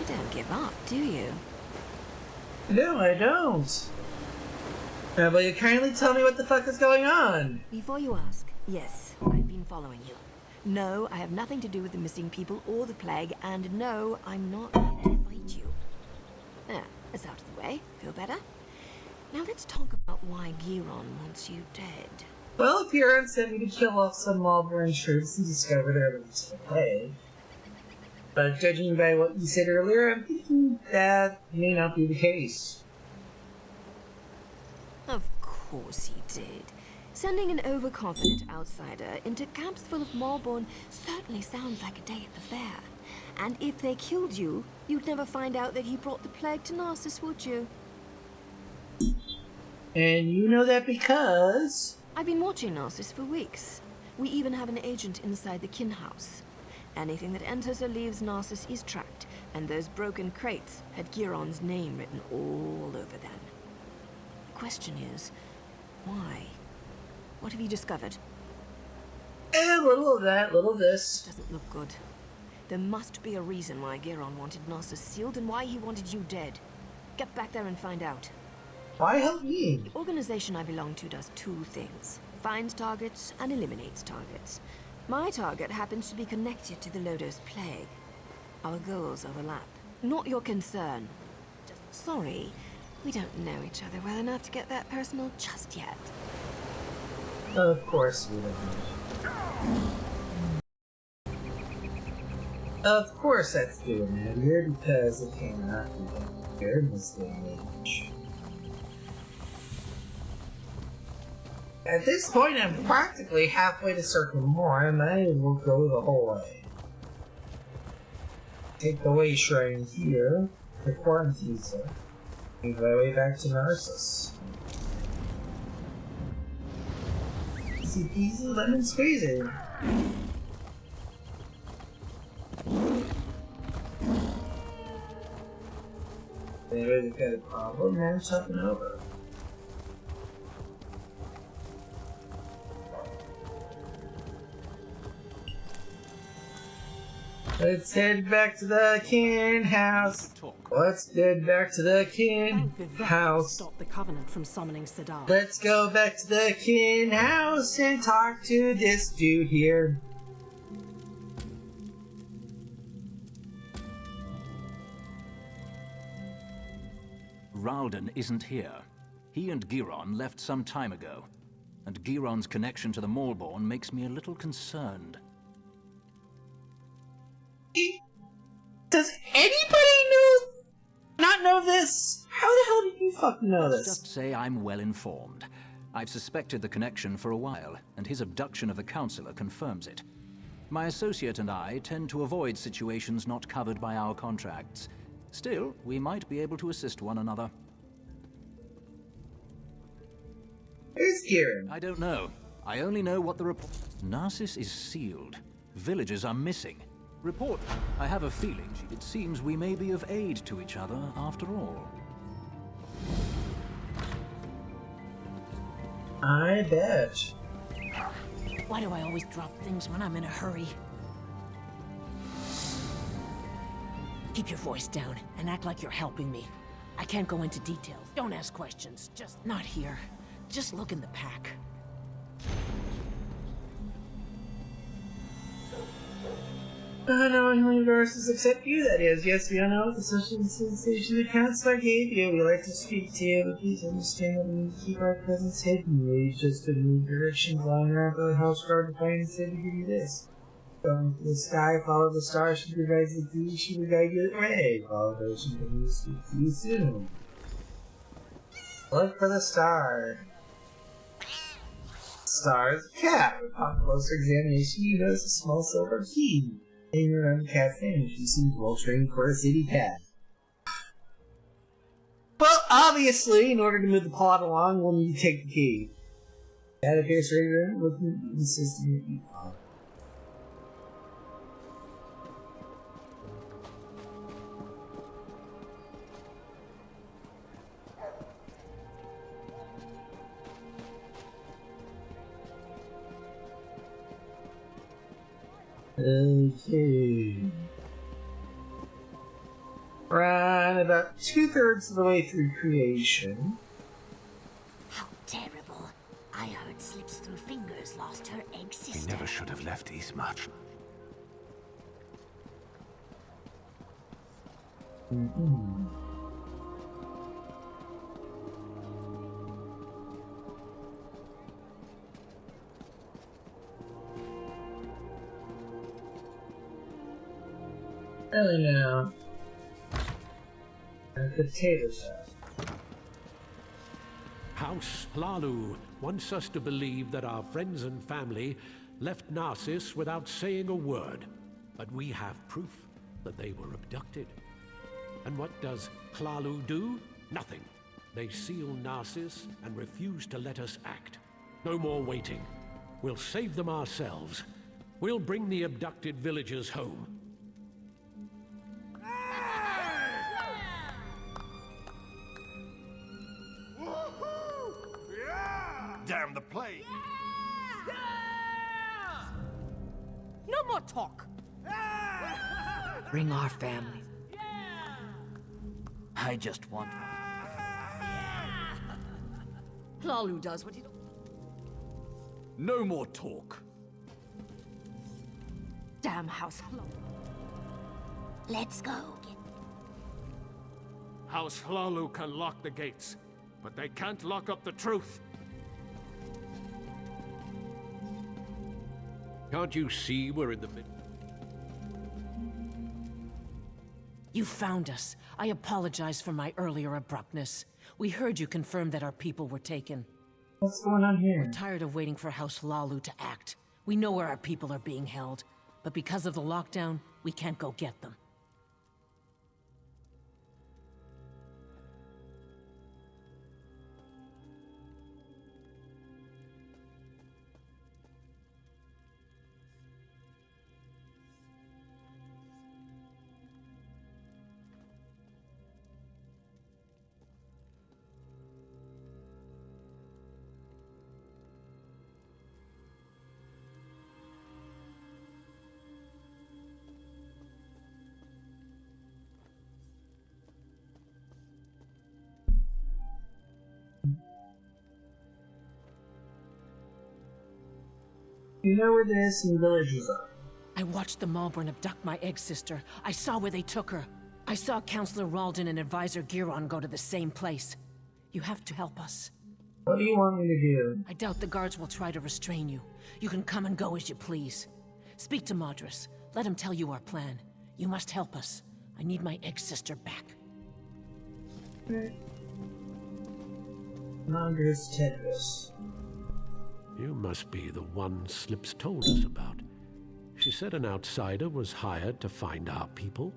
S15: Don't give up, do you?
S1: No, I don't. Will you kindly tell me what the fuck is going on?
S15: Before you ask, yes, I've been following you. No, I have nothing to do with the missing people or the plague, and no, I'm not here to fight you. There, it's out of the way. Feel better? Now let's talk about why Giron wants you dead.
S1: Well, Kieran sent me to kill off some Malborn troops and discover their links to the plague. But judging by what you said earlier, I'm thinking that may not be the case.
S15: Of course he did. Sending an overconfident outsider into camps full of Malborn certainly sounds like a day at the fair. And if they killed you, you'd never find out that he brought the plague to Narcissus, would you?
S1: And you know that because...
S15: I've been watching Narcissus for weeks. We even have an agent inside the kin house. Anything that enters or leaves Narcissus is tracked, and those broken crates had Giron's name written all over them. The question is, why? What have you discovered?
S1: A little of that, little of this.
S15: Doesn't look good. There must be a reason why Giron wanted Narcissus sealed and why he wanted you dead. Get back there and find out.
S1: Why help me?
S15: The organization I belong to does two things. Finds targets and eliminates targets. My target happens to be connected to the Lodo's plague. Our goals overlap. Not your concern. Just sorry, we don't know each other well enough to get that personal just yet.
S1: Of course we don't. Of course that's doing it here because it cannot be done here in this day and age. At this point, I'm practically halfway to Circle More, and I will go the whole way. Take the way shrine here, the quarantine zone, and my way back to Narcissus. Easy peasy, lemon squeezy. Anybody's got a problem, man, something over. Let's head back to the kin house. Let's head back to the kin house.
S14: Stop the Covenant from summoning Sadar.
S1: Let's go back to the kin house and talk to this dude here.
S12: Ralden isn't here. He and Giron left some time ago. And Giron's connection to the Malborn makes me a little concerned.
S1: Does anybody not know this? How the hell did you fucking know this?
S12: Let's just say I'm well informed. I've suspected the connection for a while, and his abduction of the Councillor confirms it. My associate and I tend to avoid situations not covered by our contracts. Still, we might be able to assist one another.
S1: Where's Kieran?
S12: I don't know. I only know what the report... Narcissus is sealed. Villagers are missing. Report. I have a feeling it seems we may be of aid to each other after all.
S1: I bet.
S7: Why do I always drop things when I'm in a hurry? Keep your voice down and act like you're helping me.
S14: I can't go into details. Don't ask questions. Just not here. Just look in the pack.
S1: No human verses except you, that is. Yes, we all know the social sensation accounts I gave you. We like to speak to you, but please understand that we need to keep our presence hidden. We just couldn't move directions long enough for the house guard to find instead to give you this. Go into the sky, follow the stars, she will guide you through, she will guide you the way. Follow those who will speak to you soon. Look for the star. Star is a cat. Upon closer examination, you notice a small silver key. Hanging around the cat's name, she seems well trained for a city cat. Well, obviously, in order to move the plot along, we'll need to take the key. Cat appears right around with the system that you follow. Okay. Run about 2/3 of the way through creation.
S8: How terrible. I heard slips through fingers lost her egg
S5: We
S8: sister.
S5: never should have left East much.
S1: Really now. Potato sauce.
S16: House Hlalu wants us to believe that our friends and family left Narcissus without saying a word. But we have proof that they were abducted. And what does Hlalu do? Nothing. They seal Narcissus and refuse to let us act. No more waiting. We'll save them ourselves. We'll bring the abducted villagers home.
S5: Damn the plague!
S14: No more talk! Bring our families.
S9: I just want...
S15: Hlalu does what he...
S9: No more talk.
S14: Damn House Hlalu.
S8: Let's go.
S16: House Hlalu can lock the gates, but they can't lock up the truth. Can't you see we're in the middle?
S14: You found us. I apologize for my earlier abruptness. We heard you confirm that our people were taken.
S1: What's going on here?
S14: We're tired of waiting for House Hlalu to act. We know where our people are being held, but because of the lockdown, we can't go get them.
S1: You know where the missing villagers are.
S14: I watched the Malborn abduct my egg sister. I saw where they took her. I saw Counselor Ralden and Advisor Giron go to the same place. You have to help us.
S1: What do you want me to do?
S14: I doubt the guards will try to restrain you. You can come and go as you please. Speak to Madras. Let him tell you our plan. You must help us. I need my egg sister back.
S1: Madras Tedros.
S16: You must be the one Slips told us about. She said an outsider was hired to find our people.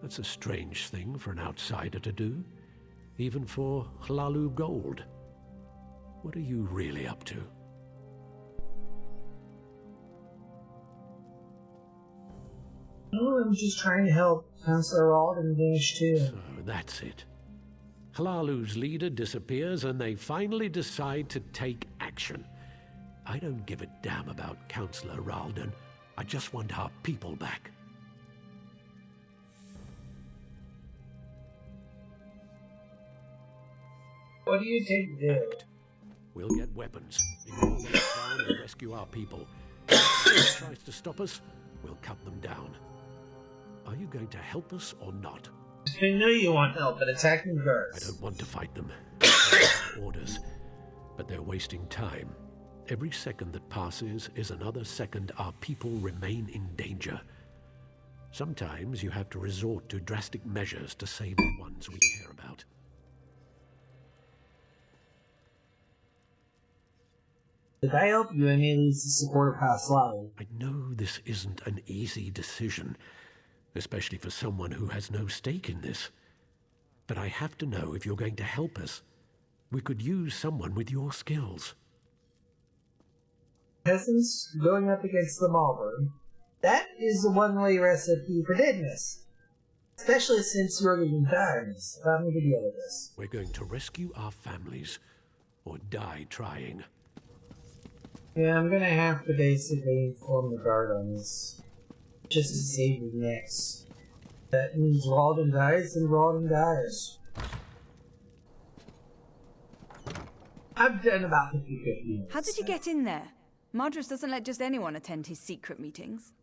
S16: That's a strange thing for an outsider to do, even for Hlalu Gold. What are you really up to?
S1: Oh, I'm just trying to help Counselor Ralden vanish too.
S16: So that's it. Hlalu's leader disappears and they finally decide to take action. I don't give a damn about Counselor Ralden. I just want our people back.
S1: What do you take to do?
S16: We'll get weapons, ignore them down and rescue our people. If anyone tries to stop us, we'll cut them down. Are you going to help us or not?
S1: I know you want help, but attacking first.
S16: I don't want to fight them. Orders. But they're wasting time. Every second that passes is another second our people remain in danger. Sometimes you have to resort to drastic measures to save the ones we care about.
S1: If I help you, I may lose the support of House Lava.
S16: I know this isn't an easy decision, especially for someone who has no stake in this. But I have to know if you're going to help us. We could use someone with your skills.
S1: Peasants going up against the Malvern. That is a one-way recipe for deadness. Especially since you're giving tiredness. Allow me to deal with this.
S16: We're going to rescue our families, or die trying.
S1: Yeah, I'm gonna have to basically inform the guard on this. Just to save your necks. That means Walden dies, and Walden dies. I've done about 50-50.
S11: How did you get in there? Madras doesn't let just anyone attend his secret meetings.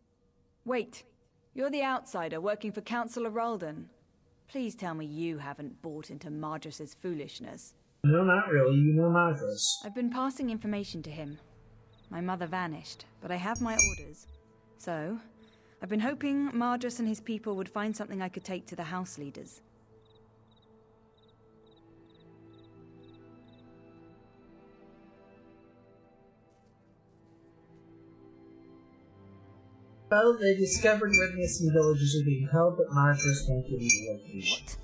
S11: Wait, you're the outsider working for Councillor Roldan. Please tell me you haven't bought into Madras's foolishness.
S1: No, not really. You know Madras.
S11: I've been passing information to him. My mother vanished, but I have my orders. So, I've been hoping Madras and his people would find something I could take to the house leaders.
S1: Well, they discovered where the missing villages are being held, but Madras won't give me the location.
S11: What?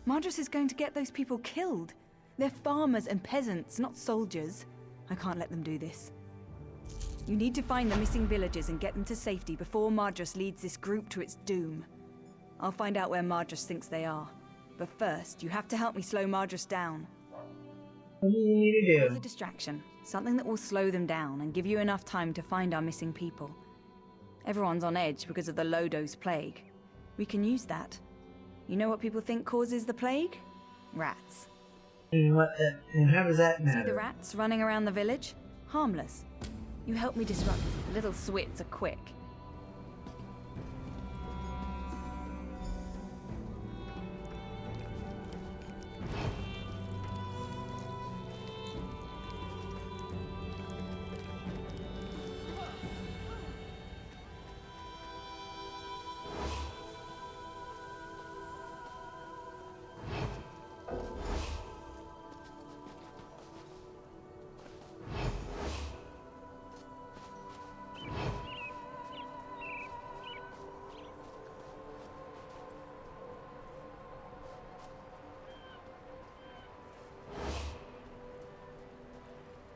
S11: Madras is going to get those people killed. They're farmers and peasants, not soldiers. I can't let them do this. You need to find the missing villagers and get them to safety before Madras leads this group to its doom. I'll find out where Madras thinks they are. But first, you have to help me slow Madras down.
S1: What do you need to do?
S11: Cause a distraction. Something that will slow them down and give you enough time to find our missing people. Everyone's on edge because of the Lodo's plague. We can use that. You know what people think causes the plague? Rats.
S1: And how does that matter?
S11: See the rats running around the village? Harmless. You help me disrupt it. Little swits are quick.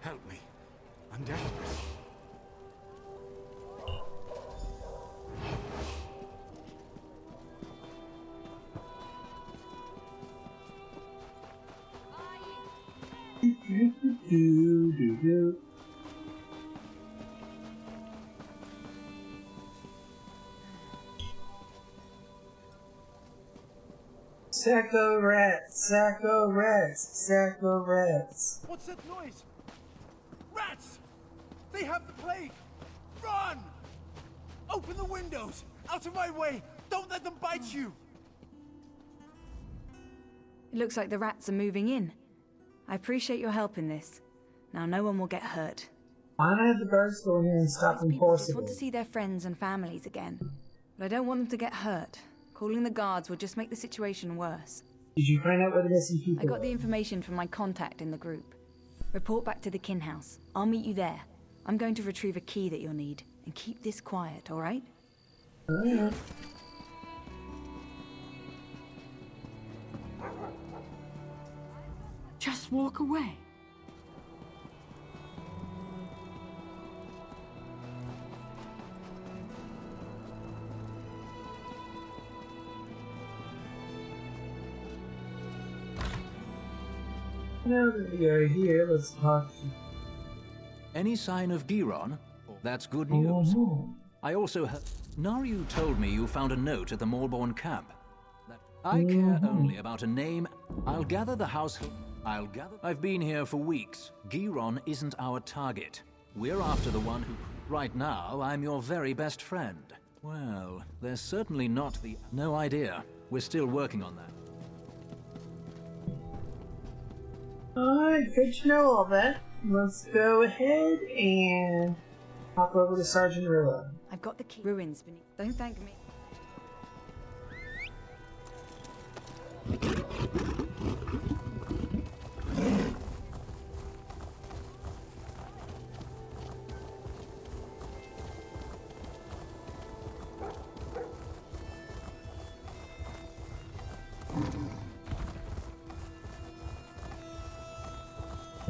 S3: Help me. I'm desperate.
S1: Sacco rats, sacco rats, sacco rats.
S3: What's that noise? Rats! They have the plague! Run! Open the windows! Out of my way! Don't let them bite you!
S11: It looks like the rats are moving in. I appreciate your help in this. Now no one will get hurt.
S1: Why don't I have the guards go in here and stop them
S11: People just
S1: forcibly?
S11: want to see their friends and families again. But I don't want them to get hurt. Calling the guards would just make the situation worse.
S1: Did you find out where the missing people
S11: I got the information from my contact in the group. Report back to the kin house. I'll meet you there. I'm going to retrieve a key that you'll need. And keep this quiet, alright?
S1: Alright.
S6: Just walk away.
S1: Now that we are here, let's talk to...
S12: Any sign of Giron? That's good news.
S1: Oh,
S12: I also heard... Naryu told me you found a note at the Malborn camp. I care only about a name. I'll gather the household... I'll gather. I've been here for weeks. Giron isn't our target. We're after the one who... Right now, I'm your very best friend. Well, there's certainly not the... No idea. We're still working on that.
S1: Alright, good to know all that. Let's go ahead and hop over to Sergeant Rilla.
S11: I've got the key. Ruins beneath. Don't thank me.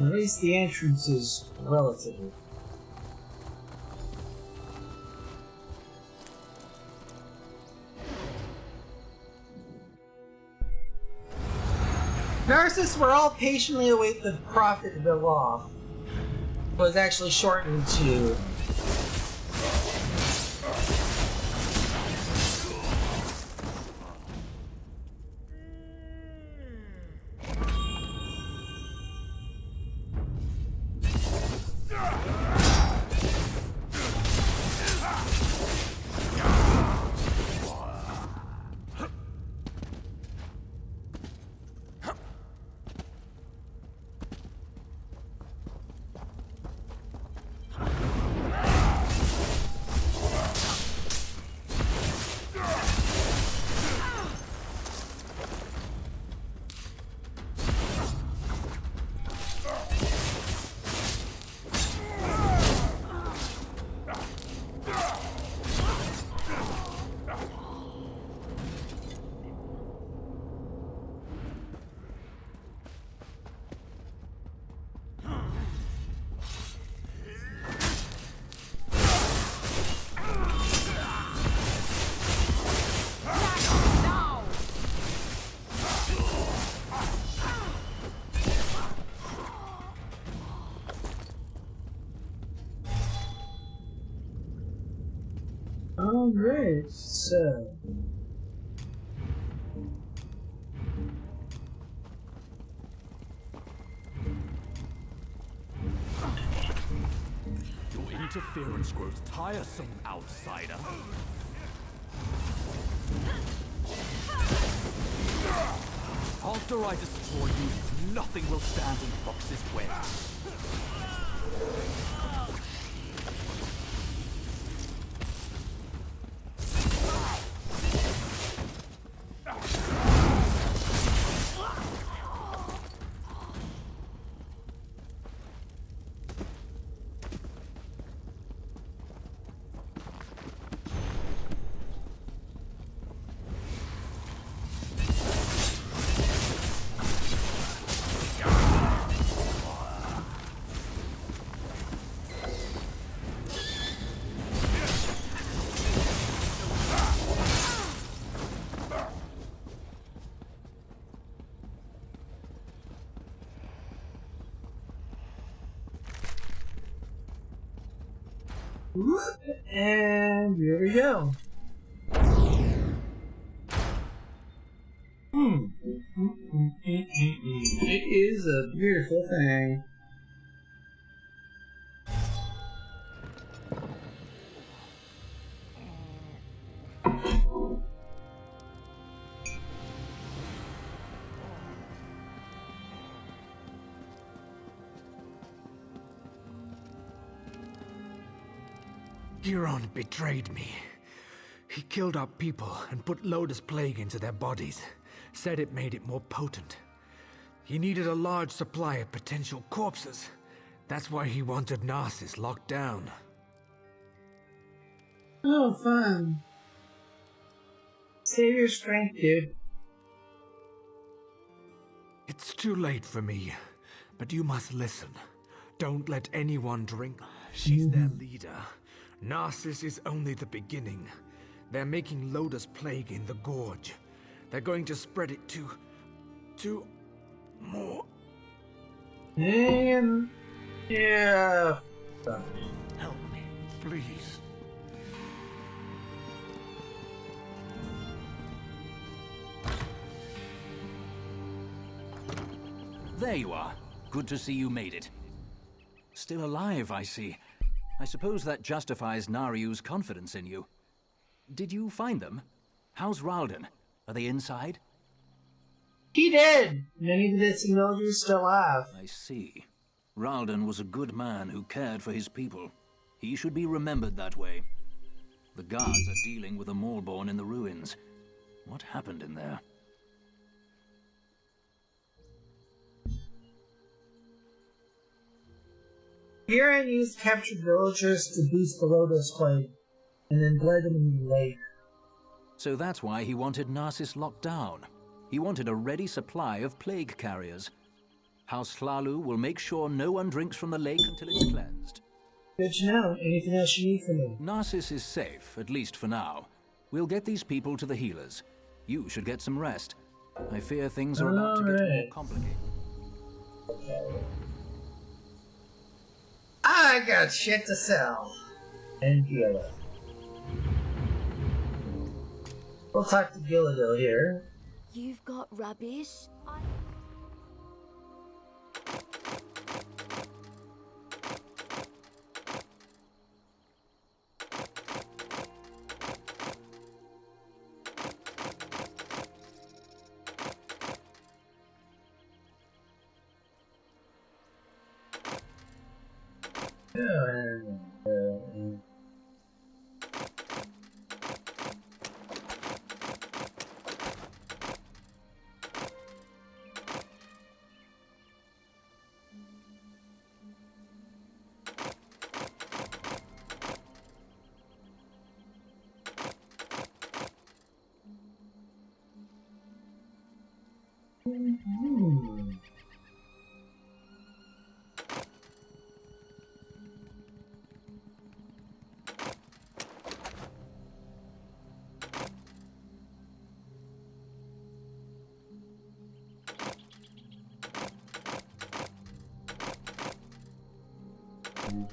S1: At least the entrance is relatively. Narcissus, where all patiently await the prophet of the law, was actually shortened to Alright, so...
S9: Your interference grows tiresome, outsider. After I destroy you, nothing will stand in Fox's way.
S1: And here we go. It is a beautiful thing.
S3: Giron betrayed me. He killed our people and put Lotus Plague into their bodies. Said it made it more potent. He needed a large supply of potential corpses. That's why he wanted Narcissus locked down.
S1: Oh, fun. Save your strength, dude.
S3: It's too late for me, but you must listen. Don't let anyone drink. She's their leader. Narcissus is only the beginning. They're making Lotus Plague in the Gorge. They're going to spread it to more.
S1: And yeah.
S3: Help me, please.
S12: There you are. Good to see you made it. Still alive, I see. I suppose that justifies Nariu's confidence in you. Did you find them? How's Ralden? Are they inside?
S1: He did! Many of the missing villagers still alive.
S12: I see. Ralden was a good man who cared for his people. He should be remembered that way. The guards are dealing with a Maulborn in the ruins. What happened in there?
S1: Huron used captured villagers to boost the Lodos plague, and then bled them in the lake.
S12: So that's why he wanted Narcissus locked down. He wanted a ready supply of plague carriers. House Hlalu will make sure no one drinks from the lake until it's cleansed.
S1: Good to know. Anything else you need from me?
S12: Narcissus is safe, at least for now. We'll get these people to the healers. You should get some rest. I fear things are about to get more complicated.
S1: Okay. I got shit to sell. And Gila. We'll talk to Gilladil here.
S15: You've got rubbish?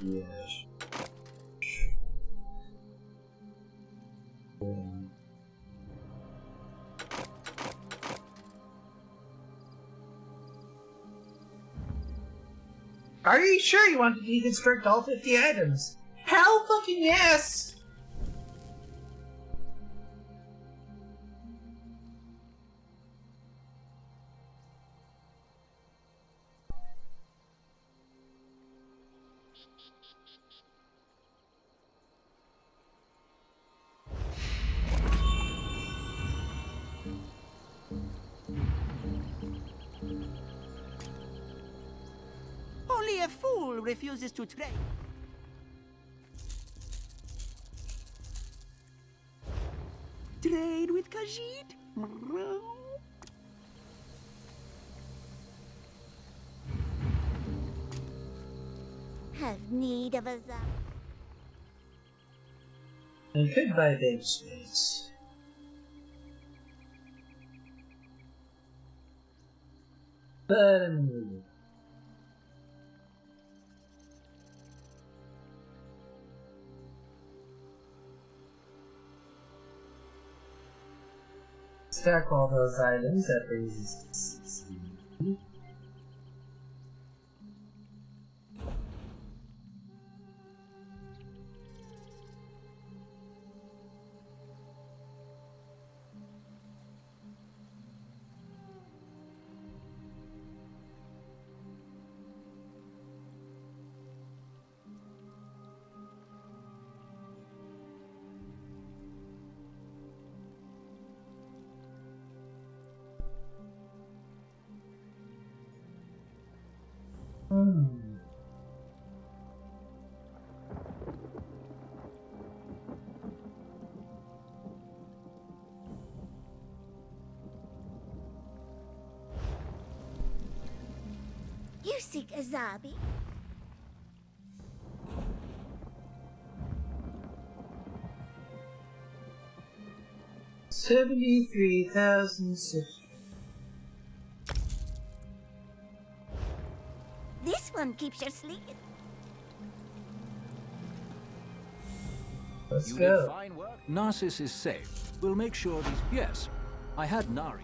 S1: Yes. Are you sure you want to deconstruct all 50 items? Hell fucking yes!
S7: Only a fool refuses to trade. Trade with Khajiit?
S8: Have need of a zap.
S1: I could buy big space. But stack all those items, that brings us to 60.
S8: You seek Azabi?
S1: 73,060.
S8: This one keeps your sleep.
S1: Let's
S12: You
S1: go.
S12: did fine work. Narcissus is safe. We'll make sure these... Yes, I had Nari.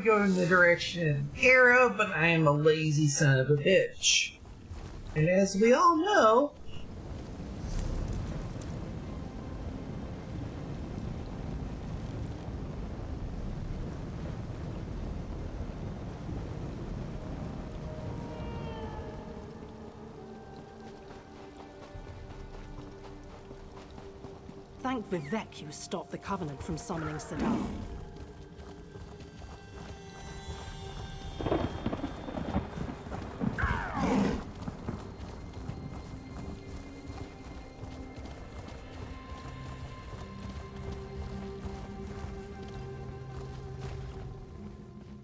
S1: would go in the direction of an arrow, but I am a lazy son of a bitch. And as we all know,
S17: Thank Vivek you stopped the Covenant from summoning Sadar.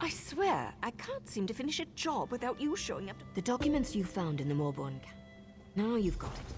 S15: I swear, I can't seem to finish a job without you showing up to... The documents you found in the Morborn camp. Now you've got it.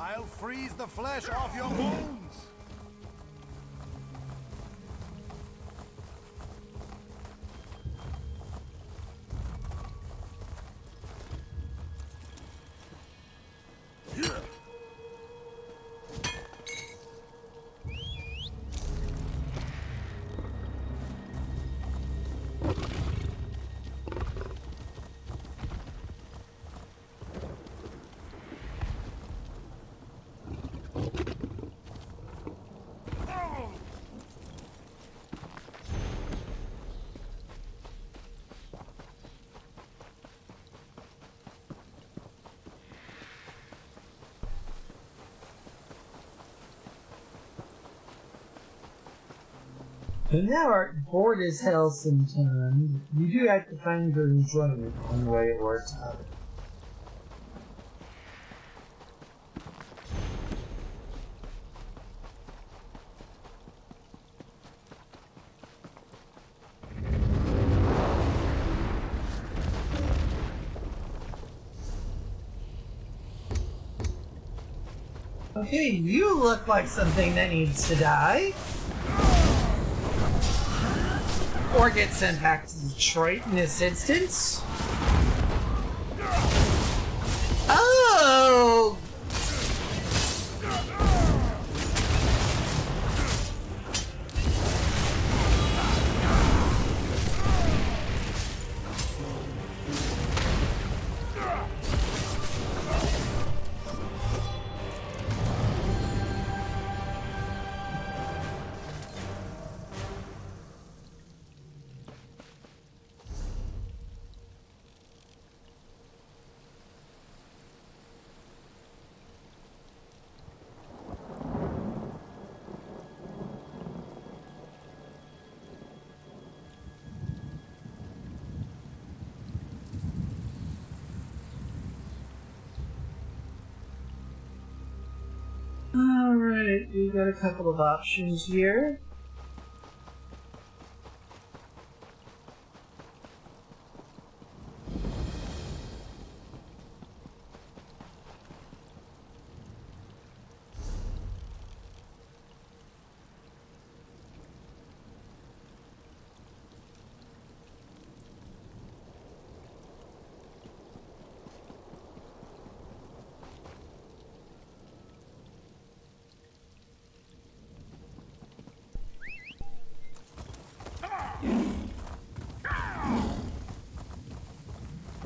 S18: I'll freeze the flesh off your bones!
S1: But now we're bored as hell sometimes. You do have to find your enjoyment one way or another. Okay, you look like something that needs to die. Or get sent back to Detroit in this instance. Oh! Alright, we got a couple of options here.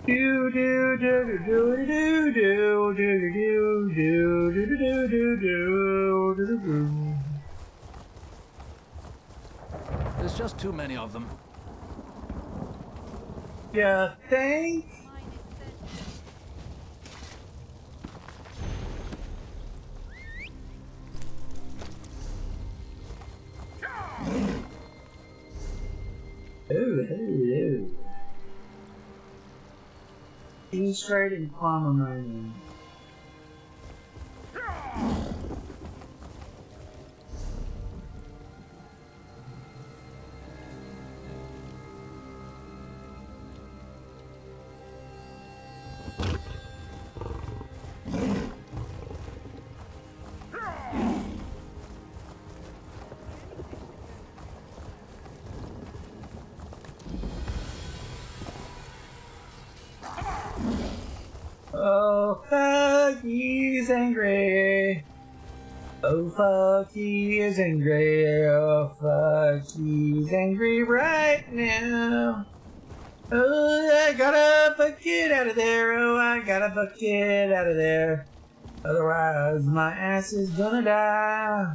S1: Do do do do do do do do do do do do do do.
S12: There's just too many of them.
S1: You think? He's straight and climb mining. Oh fuck, he's angry. Oh fuck, he is angry. Oh fuck, he's angry right now. Oh, I gotta bucket out of there. Oh, I gotta bucket out of there. Otherwise, my ass is gonna die.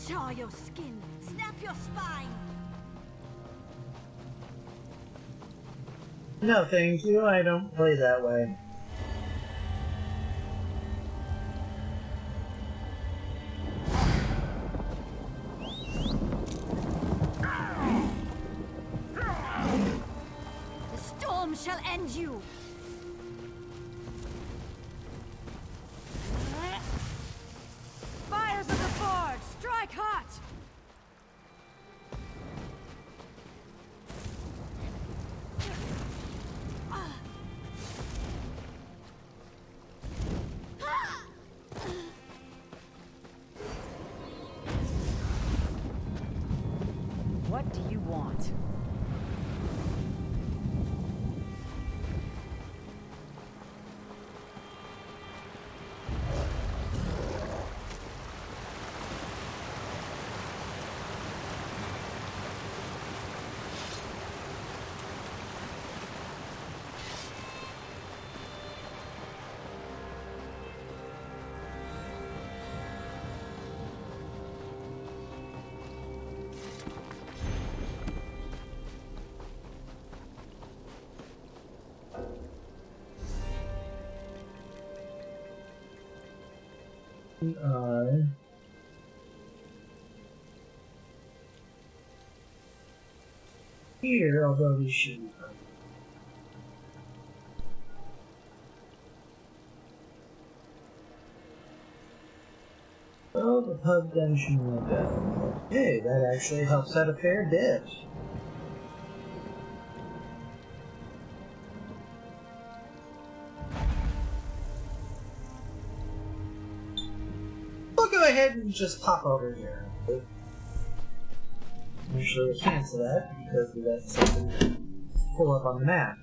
S2: Char your skin, snap your spine.
S1: No, thank you. I don't play that way.
S2: The storm shall end you. Fires of the forge, strike hot.
S11: What do you want?
S1: Here, although we shouldn't. Oh, the pub dungeon window. Okay, that actually helps out a fair bit. We'll go ahead and just pop over here. Actually, we'll cancel that because we got something to pull up on the map.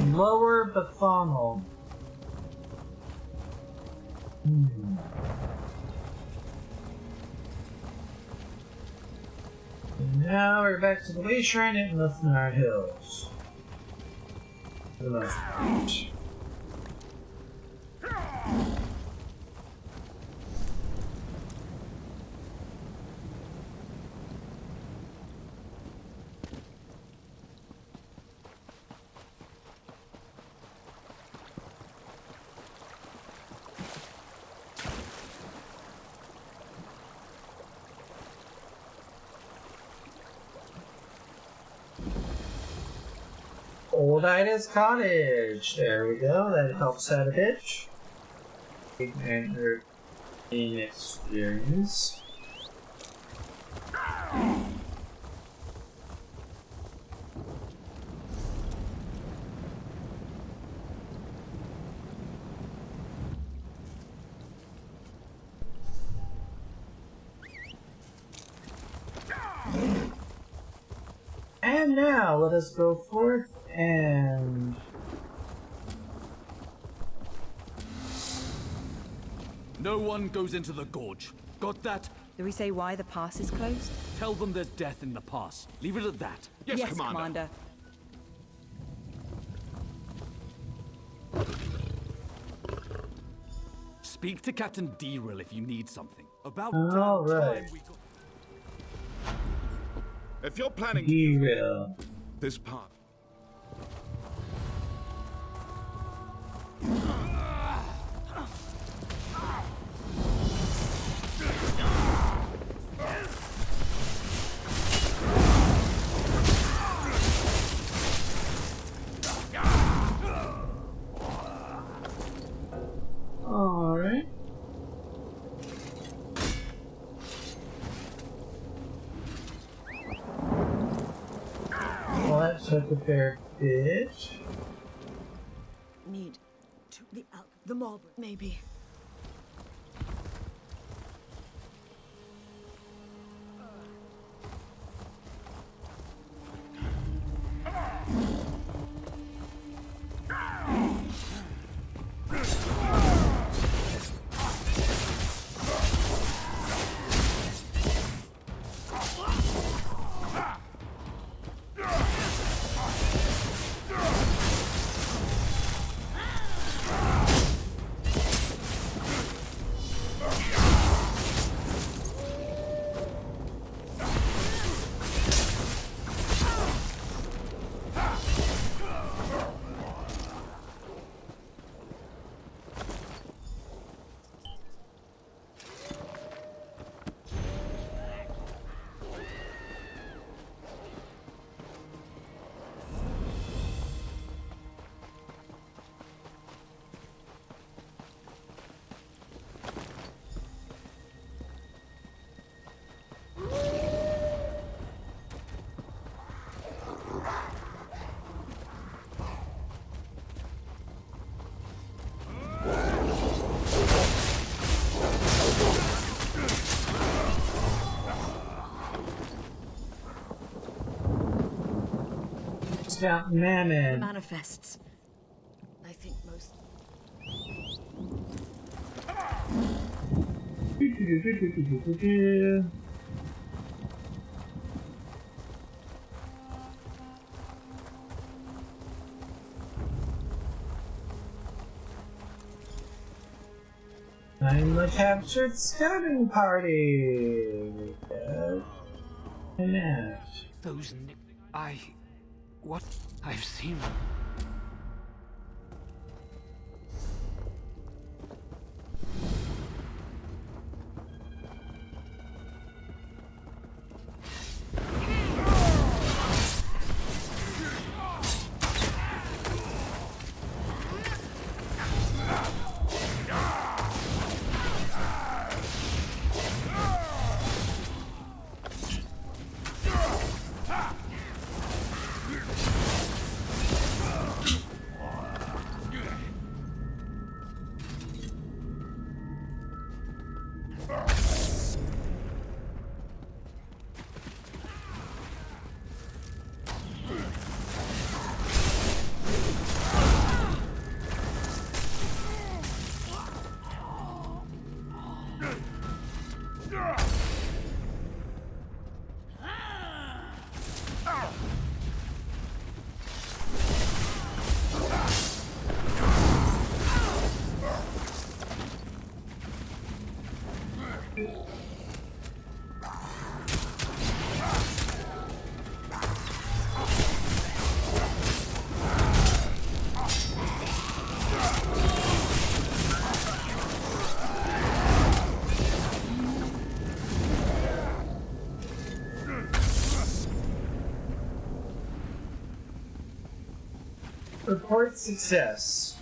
S1: Lower the funnel. And now we're back to the way shrine at Lithnar Hills. For the most part. Old Ida's Cottage. There we go. That helps out a bit. And her inexperience. And now let us go forth and
S9: no one goes into the gorge. Got that?
S19: Do we say why the pass is closed?
S9: Tell them there's death in the pass. Leave it at that.
S19: Yes, Commander.
S9: Speak to Captain Derrill if you need something. About
S1: all right.
S5: If you're planning
S1: Derrill.
S5: This part.
S1: All right. Well, that took a fair bit.
S4: Need to the mob, maybe.
S1: Scout Mammon.
S4: Manifests. I think most.
S1: I'm the captured scouting party. And that.
S13: Those what? I've seen them.
S1: Report success.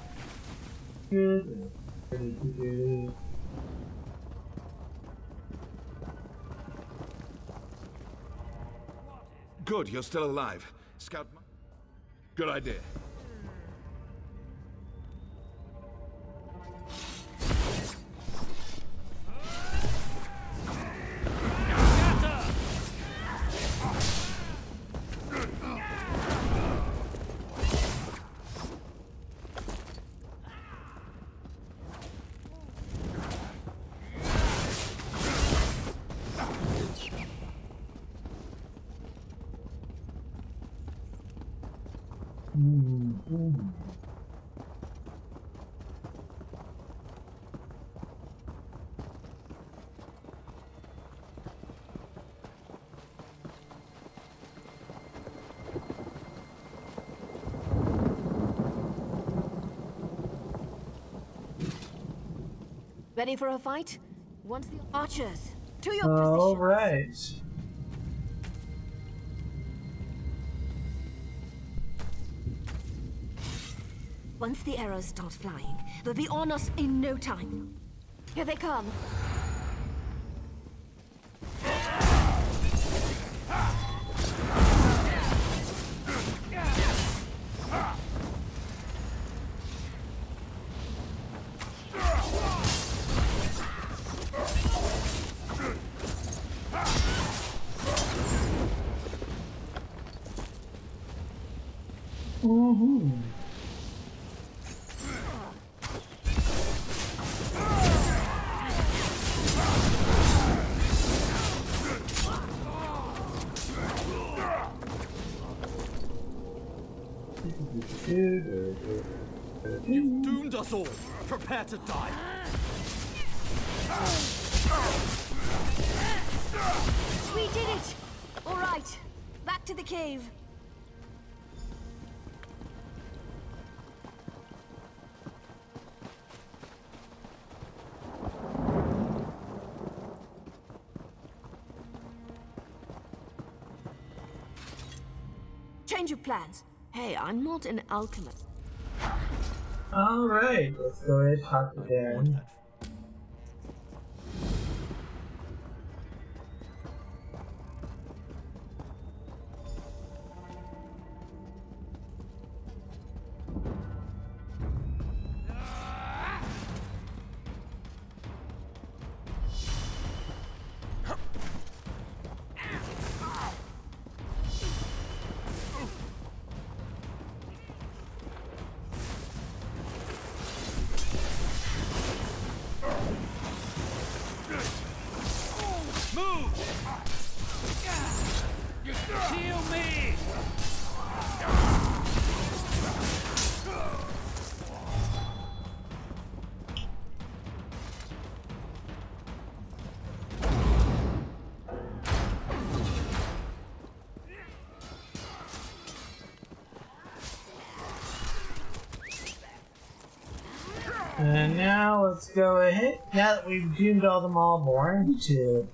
S1: Good,
S5: you're still alive. Scout... Good idea.
S15: Ready for a fight? Once the archers, to your
S1: all
S15: positions.
S1: right.
S15: Once the arrows start flying, they'll be on us in no time. Here they come.
S9: You've doomed us all. Prepare to die.
S15: We did it! All right, back to the cave. Change of plans. Hey, I'm not an alchemist.
S1: Alright, let's go ahead and talk to Dan.
S7: Heal me!
S1: And now let's go ahead. Now that we've doomed all the Maulborn to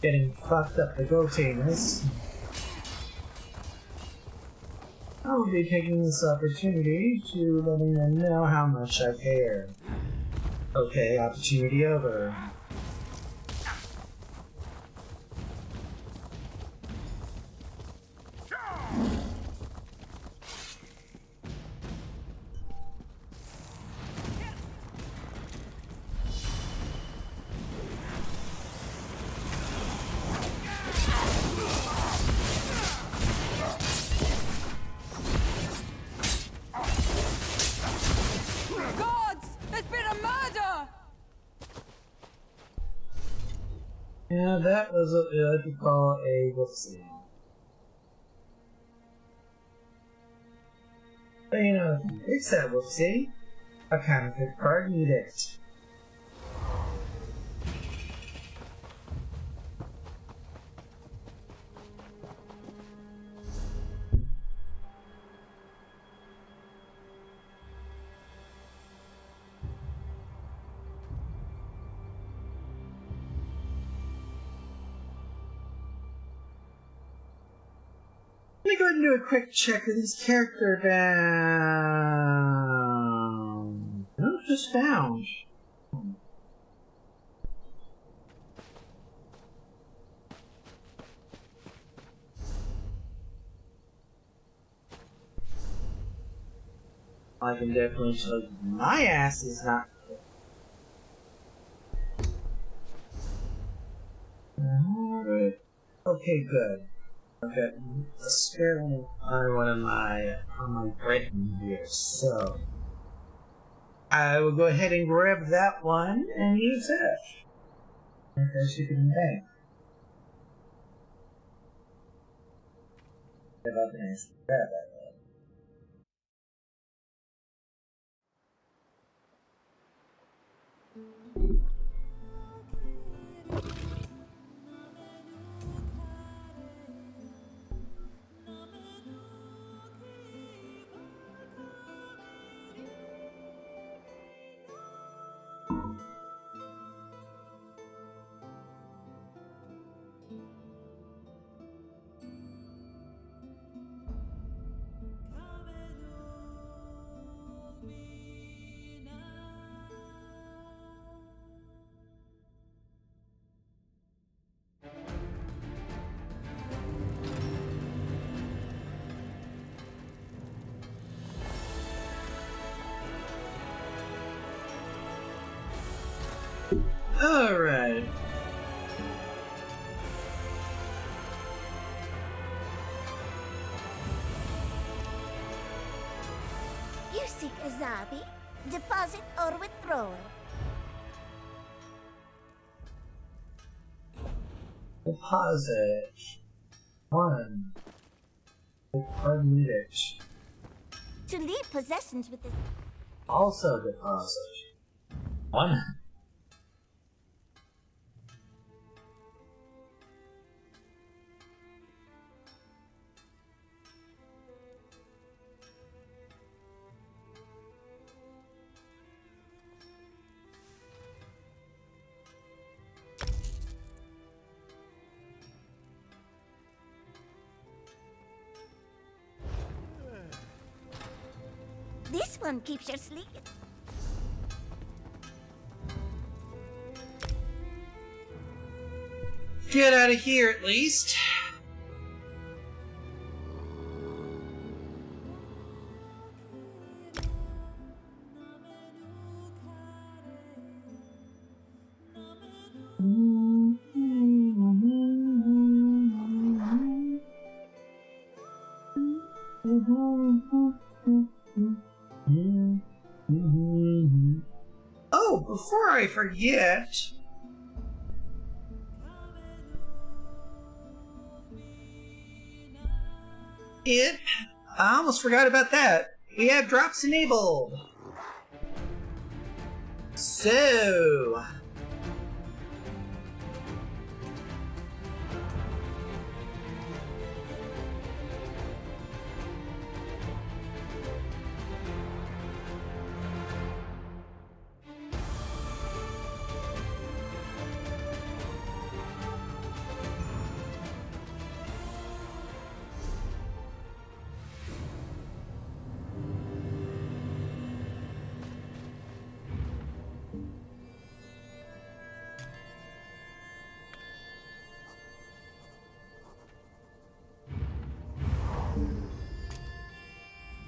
S1: getting fucked up the goatiness, I'll be taking this opportunity to letting them know how much I care. Okay, opportunity over.
S7: Gods! There's been a murder!
S1: Yeah, that was what I like to call a whoopsie. But you know, it's that whoopsie. A counterfeit card, need it. me go ahead and do a quick check of this character down. No, just found. I can definitely tell you my ass is not. Alright. Okay, good. I've got a spare one on my Britain here, so I will go ahead and grab that one and use it. Okay, she can bank. If I can actually grab that. Alright.
S8: You seek a zombie? Deposit or withdrawal?
S1: Deposit. 1. Deposit.
S8: To leave possessions with this.
S1: Also deposit. 1.
S8: This one keeps your sleep.
S1: Get out of here at least. Oh, before I forget, I almost forgot about that. We have drops enabled. So,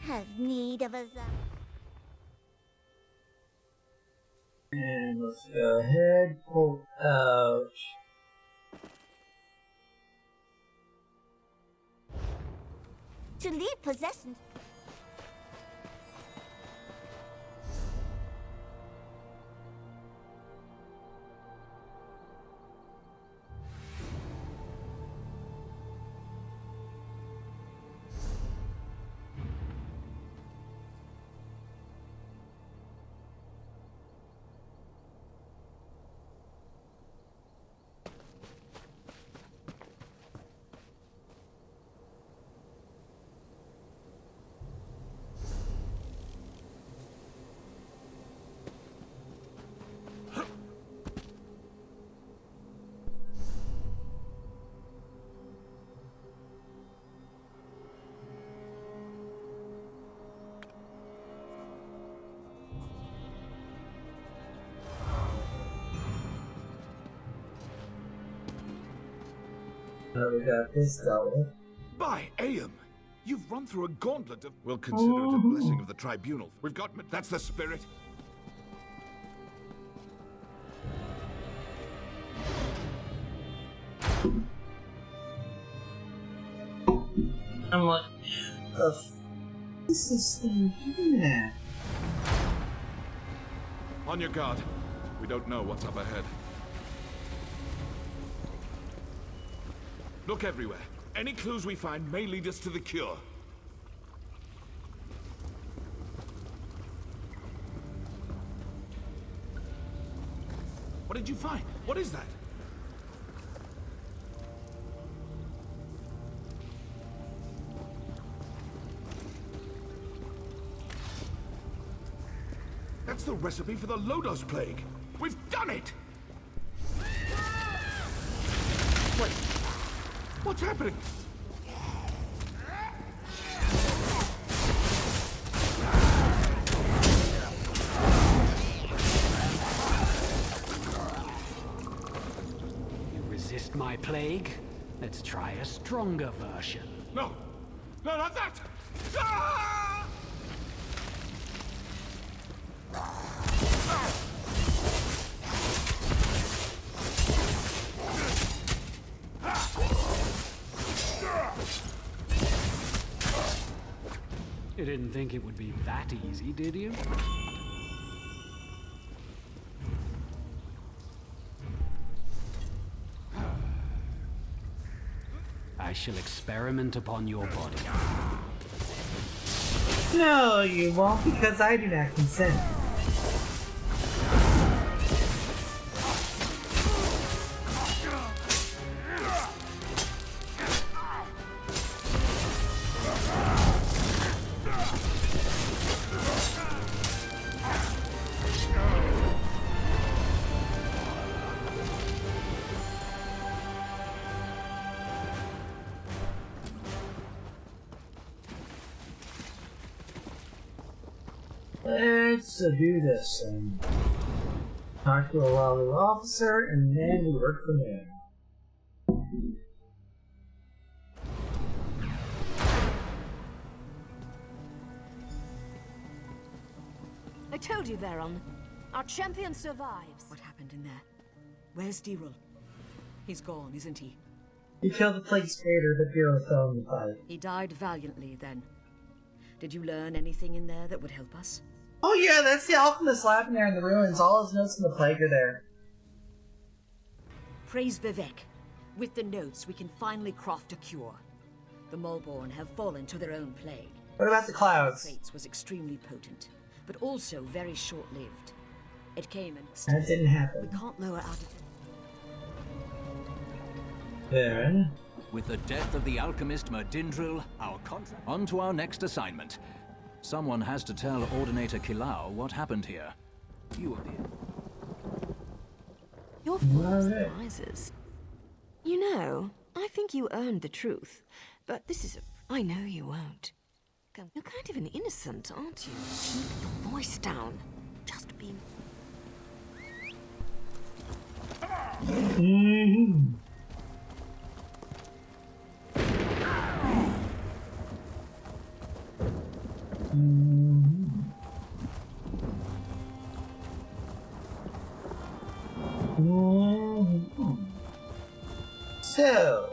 S8: Have need of a zombie.
S1: and let's go ahead, pull out.
S8: To leave possessions.
S1: We got this dealt with.
S5: By Aeon! You've run through a gauntlet of... We'll consider it a blessing of the tribunal. We've got... That's the spirit.
S1: I'm like, this is yeah.
S5: On your guard. We don't know what's up ahead. Look everywhere. Any clues we find may lead us to the cure. What did you find? What is that? That's the recipe for the Lodos plague. We've done it! Wait. What's happening?
S13: You resist my plague? Let's try a stronger version.
S5: No! No, not that! Ah!
S13: You didn't think it would be that easy, did you? I shall experiment upon your body.
S1: No, you won't, because I do not consent. Let's do this and talk to a lobby officer, and then we work from there.
S15: I told you, Veron. Our champion survives.
S4: What happened in there? Where's Dirul? He's gone, isn't he?
S1: You killed the plague's creator, but Bureau fell in the fight.
S4: He died valiantly, then. Did you learn anything in there that would help us?
S1: Oh yeah, that's the alchemist lab in there in the ruins. All his notes in the plague are there.
S4: Praise Vivek. With the notes, we can finally craft a cure. The Mulborn have fallen to their own plague.
S1: What about the clouds?
S4: Fates was extremely potent, but also very short-lived. It came and...
S1: That didn't happen.
S4: We can't lower out of...
S1: Baron?
S12: With the death of the alchemist Merdindril, our contract... On to our next assignment. Someone has to tell Ordinator Kilau what happened here. You appear.
S15: You're full of surprises. You know, I think you earned the truth, but this is I know you won't. You're kind of an innocent, aren't you? Keep your voice down. Just be...
S1: So...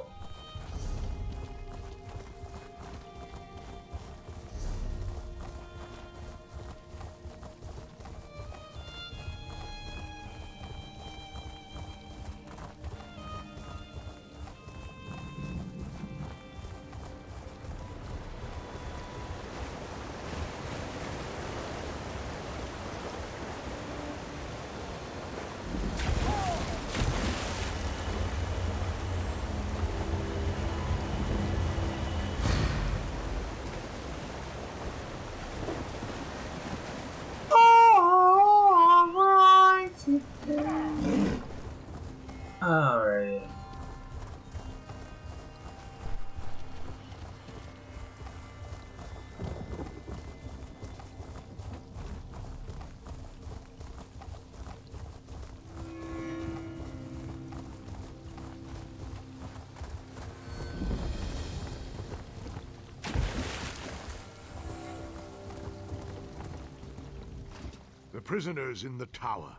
S5: prisoners in the tower.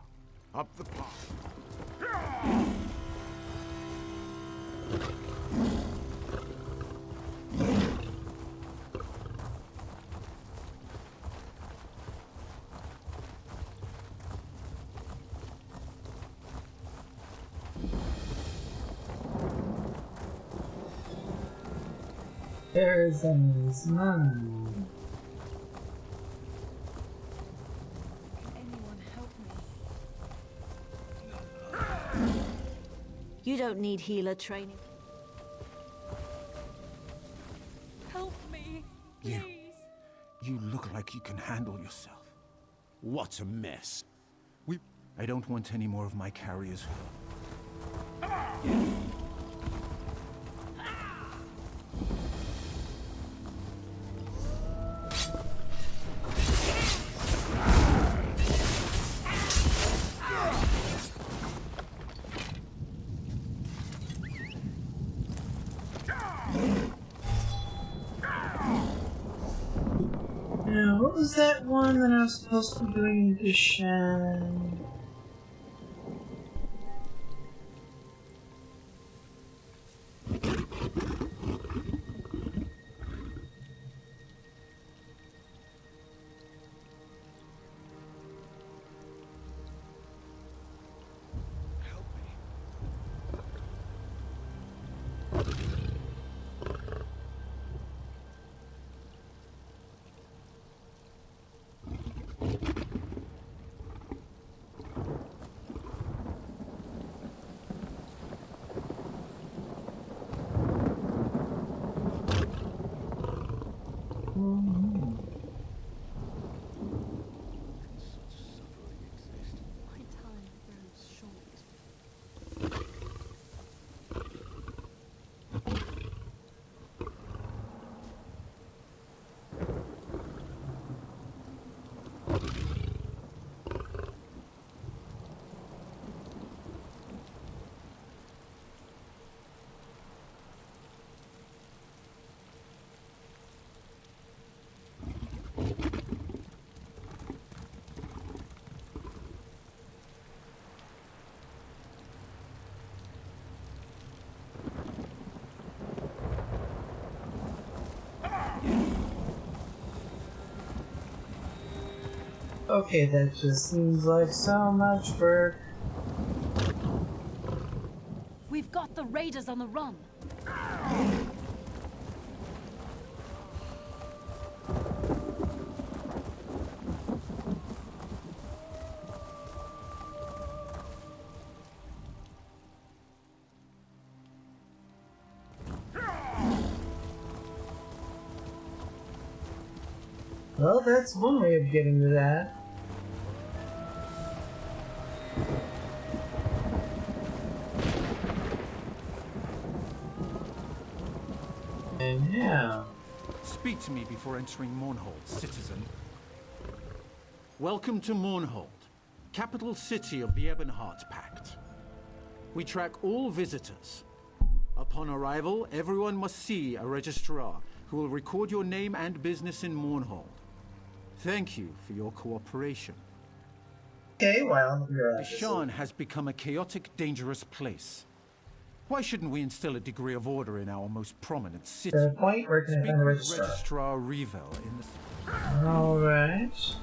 S5: Up the path.
S1: Arizona's mine.
S2: Anyone help me? You don't need healer training. Help me, please.
S18: You look like you can handle yourself. What a mess. I don't want any more of my carriers.
S1: Now, what was that one that I was supposed to be doing in Bishan? Okay, that just seems like so much work.
S6: We've got the raiders on the run.
S1: Well, that's one way of getting to that. And now...
S18: Speak to me before entering Mournhold, citizen. Welcome to Mournhold, capital city of the Ebonheart Pact. We track all visitors. Upon arrival, everyone must see a registrar who will record your name and business in Mournhold. Thank you for your cooperation.
S1: Okay, well,
S18: Bishan has become a chaotic, dangerous place. Why shouldn't we instill a degree of order in our most prominent city?
S1: Fair point, where can I find a
S18: Speak with Registrar Revel in the...
S1: Alright.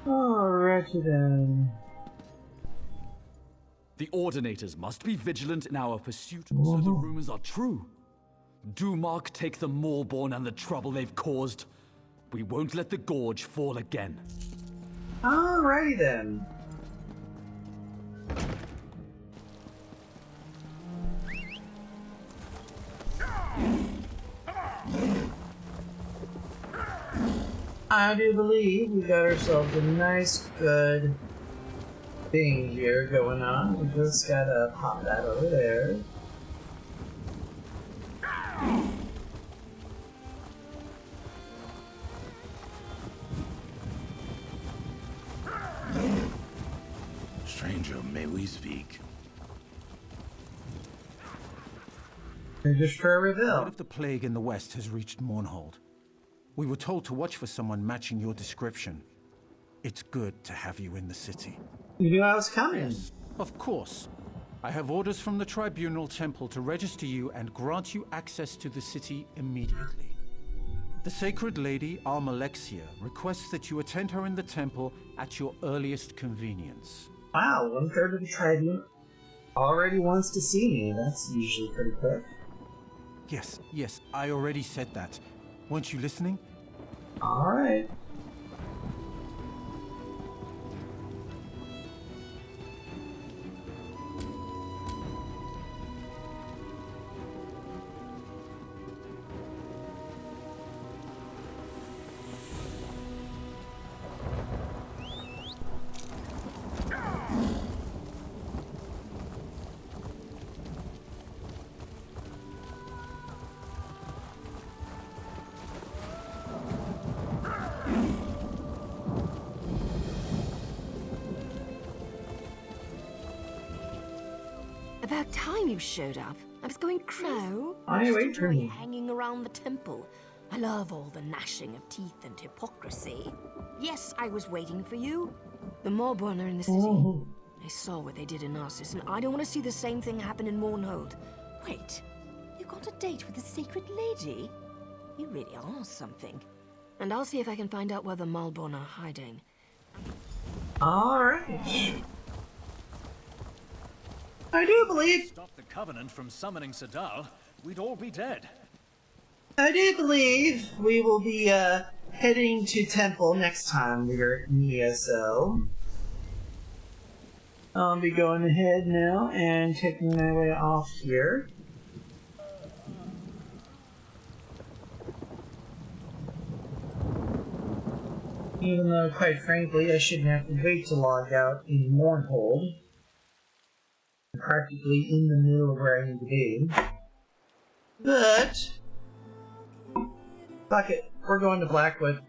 S1: Alrighty then.
S9: The Ordinators must be vigilant in our pursuit, so the rumors are true. Do Mark take the Maulborn and the trouble they've caused. We won't let the Gorge fall again.
S1: Alrighty then. I do believe we got ourselves a nice, good thing here going on. We just gotta pop that over there.
S5: Stranger, may we speak?
S1: Registrar Reveal.
S18: Word of the plague in the west has reached Mournhold. We were told to watch for someone matching your description. It's good to have you in the city.
S1: You knew I was coming.
S18: Yes, of course. I have orders from the Tribunal Temple to register you and grant you access to the city immediately. The Sacred Lady, Almalexia, requests that you attend her in the temple at your earliest convenience.
S1: Wow, 1/3 of the Tribunal already wants to see me. That's usually pretty quick.
S18: Yes, I already said that. Weren't you listening?
S1: Alright.
S15: About time you showed up. I was going crazy.
S1: No, I wait for me.
S15: Hanging around the temple. I love all the gnashing of teeth and hypocrisy. Yes, I was waiting for you. The Morbon are in the city.
S1: Oh.
S15: I saw what they did in Narcissus, and I don't want to see the same thing happen in Mournhold. Wait, you got a date with the Sacred Lady? You really are something. And I'll see if I can find out where the Malborn are hiding.
S1: Alright. I do believe...
S12: Stop the Covenant from summoning Sadal, we'd all be dead.
S1: I do believe we will be, heading to Temple next time we're in ESO. I'll be going ahead now and taking my way off here. Even though, quite frankly, I shouldn't have to wait to log out in Mournhold. I'm practically in the middle of where I need to be. But... fuck it, we're going to Blackwood.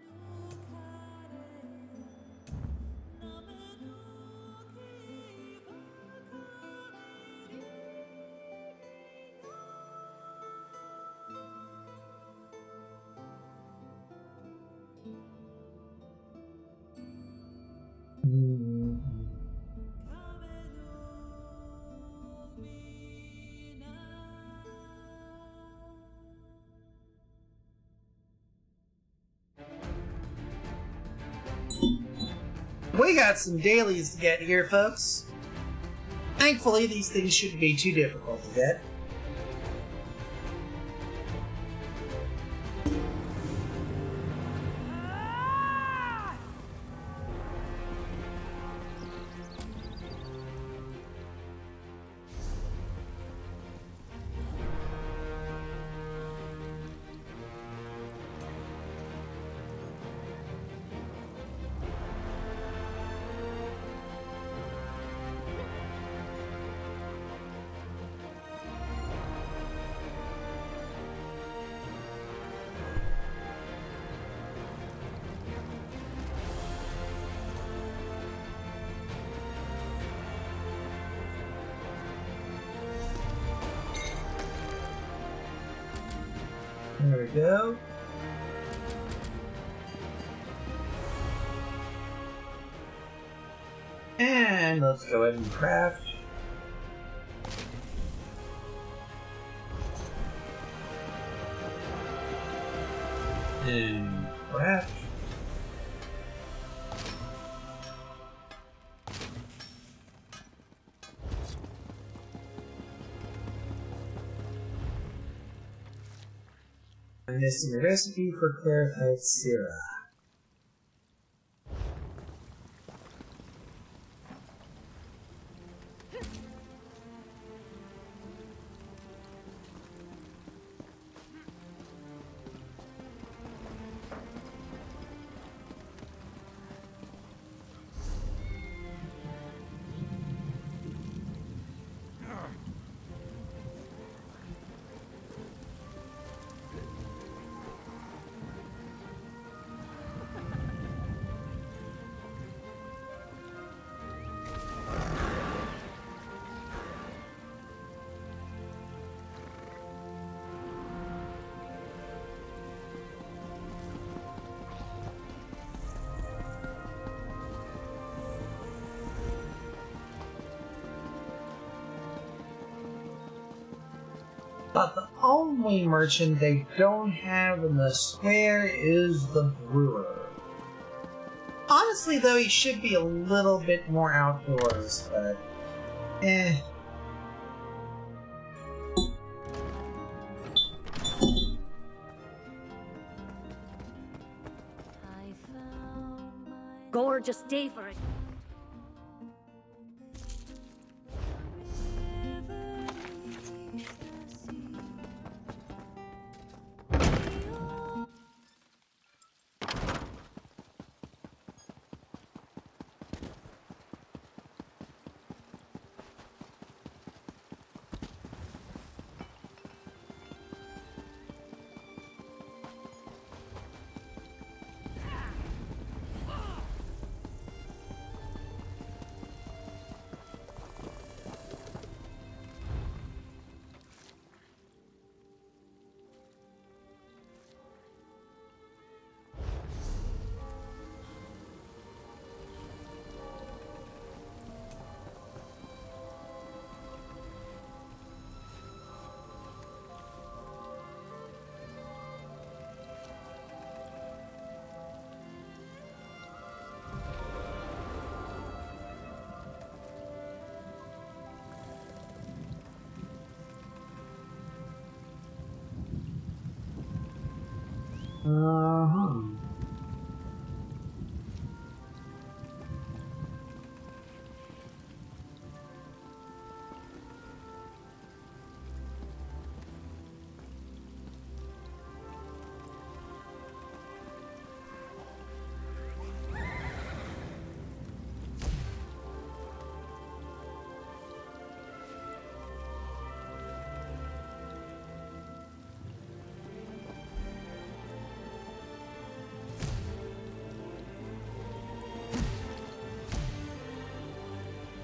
S1: We got some dailies to get here, folks. Thankfully, these things shouldn't be too difficult to get. There we go. And let's go ahead and craft. And craft. I'm missing a recipe for clarified syrup. But the only merchant they don't have in the square is the brewer. Honestly, though, he should be a little bit more outdoors, but... eh.
S20: Gorgeous day for it.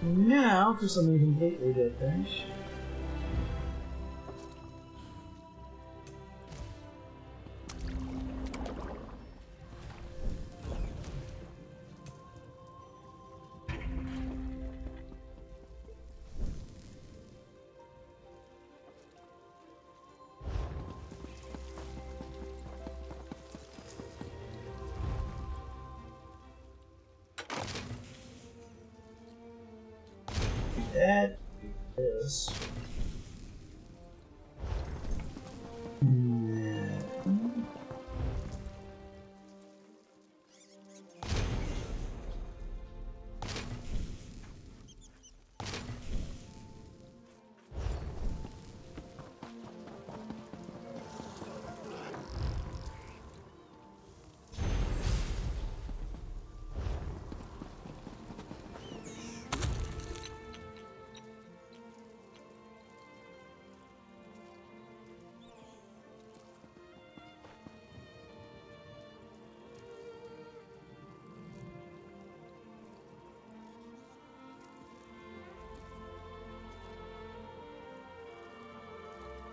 S1: Now for something completely different. That is.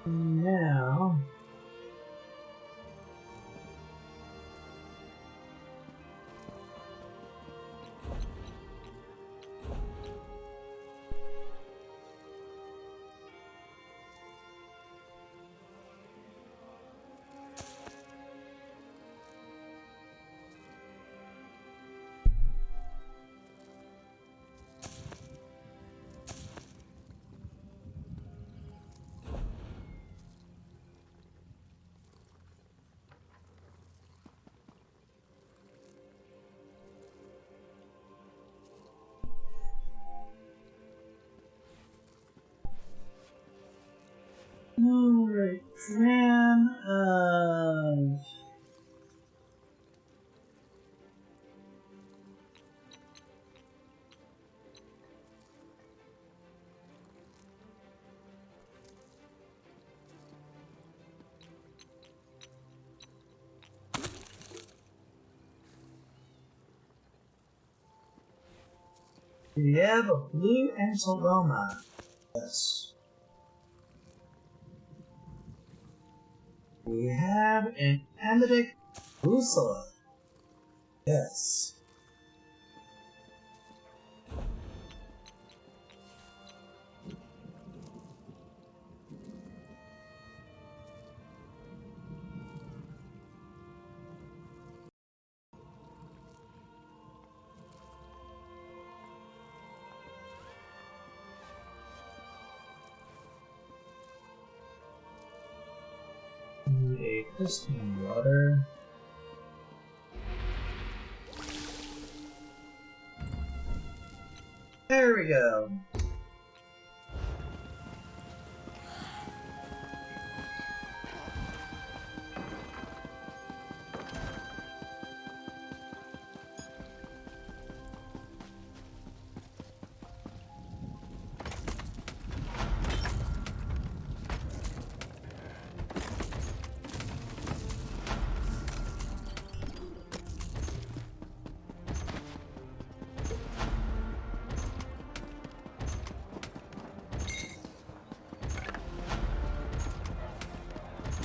S1: Now. Alright, man, we have a blue Anteloma. Yes. We have an Amadic Rusula. Yes. Just water. There we go.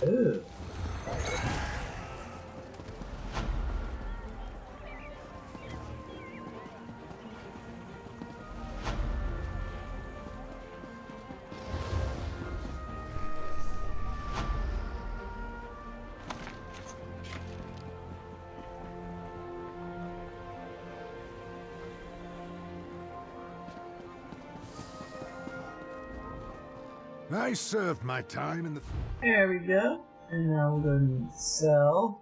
S1: Ooh.
S5: I served my time in the...
S1: There we go. And now we're going to sell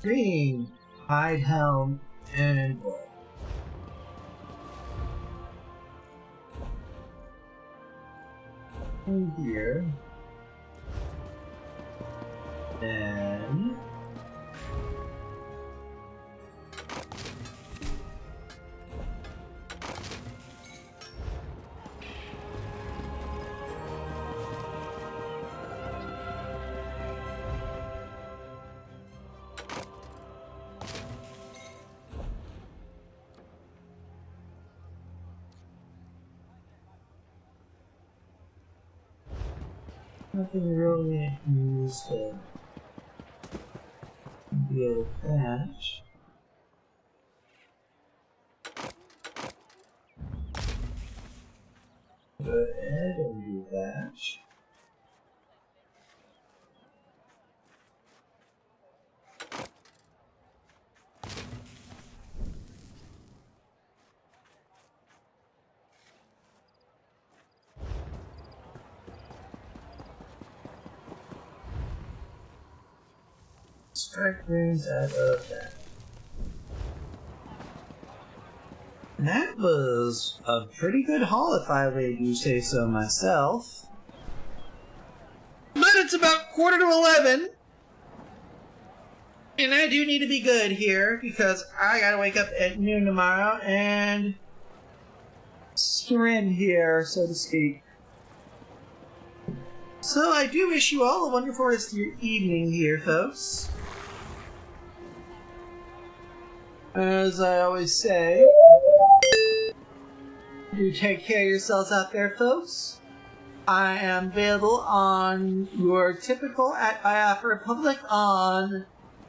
S1: green, hide helm, and wool. In here. Then nothing really used to be able to patch. Go ahead and do that. Strike rings out of that. And that was a pretty good haul if I do say so myself. But it's about 10:45. And I do need to be good here because I gotta wake up at noon tomorrow and sprint here, so to speak. So I do wish you all a wonderful rest of your evening here, folks. As I always say, do take care of yourselves out there, folks. I am available on your typical at Biafra Republic on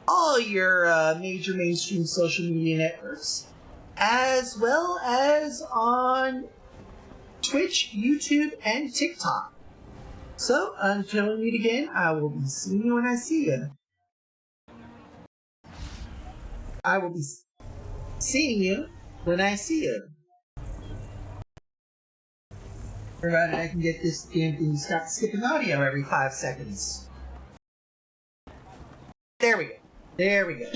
S1: all your major mainstream social media networks, as well as on Twitch, YouTube, and TikTok. So, until we meet again, I will be seeing you when I see you. I will be seeing you when I see you. Provided I can get this damn thing to stop skipping audio every 5 seconds. There we go. There we go.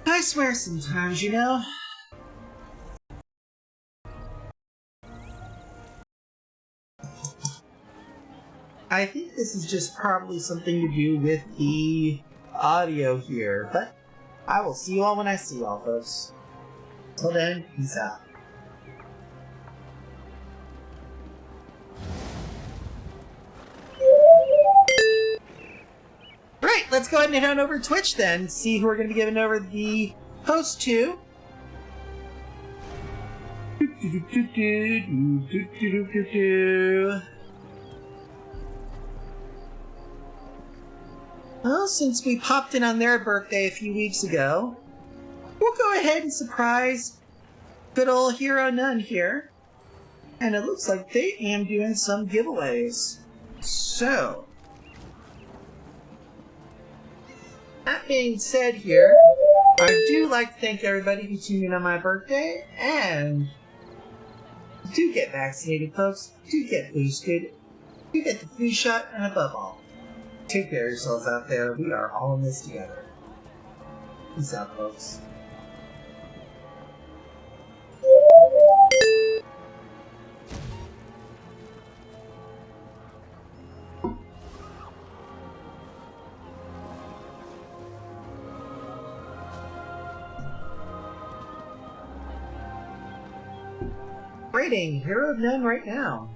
S1: I swear sometimes, you know. I think this is just probably something to do with the audio here, but I will see you all when I see you all, folks. Till then, peace out. Right, let's go ahead and head on over to Twitch then, see who we're going to be giving over the host to. Well, since we popped in on their birthday a few weeks ago, we'll go ahead and surprise good old Hero Nun here. And it looks like they am doing some giveaways. So, that being said here, I do like to thank everybody who tuned in on my birthday, and Do get vaccinated, folks. Do get boosted. Do get the flu shot, and above all, take care of yourselves out there. We are all in this together. Peace out, folks. Rating Hero of None right now.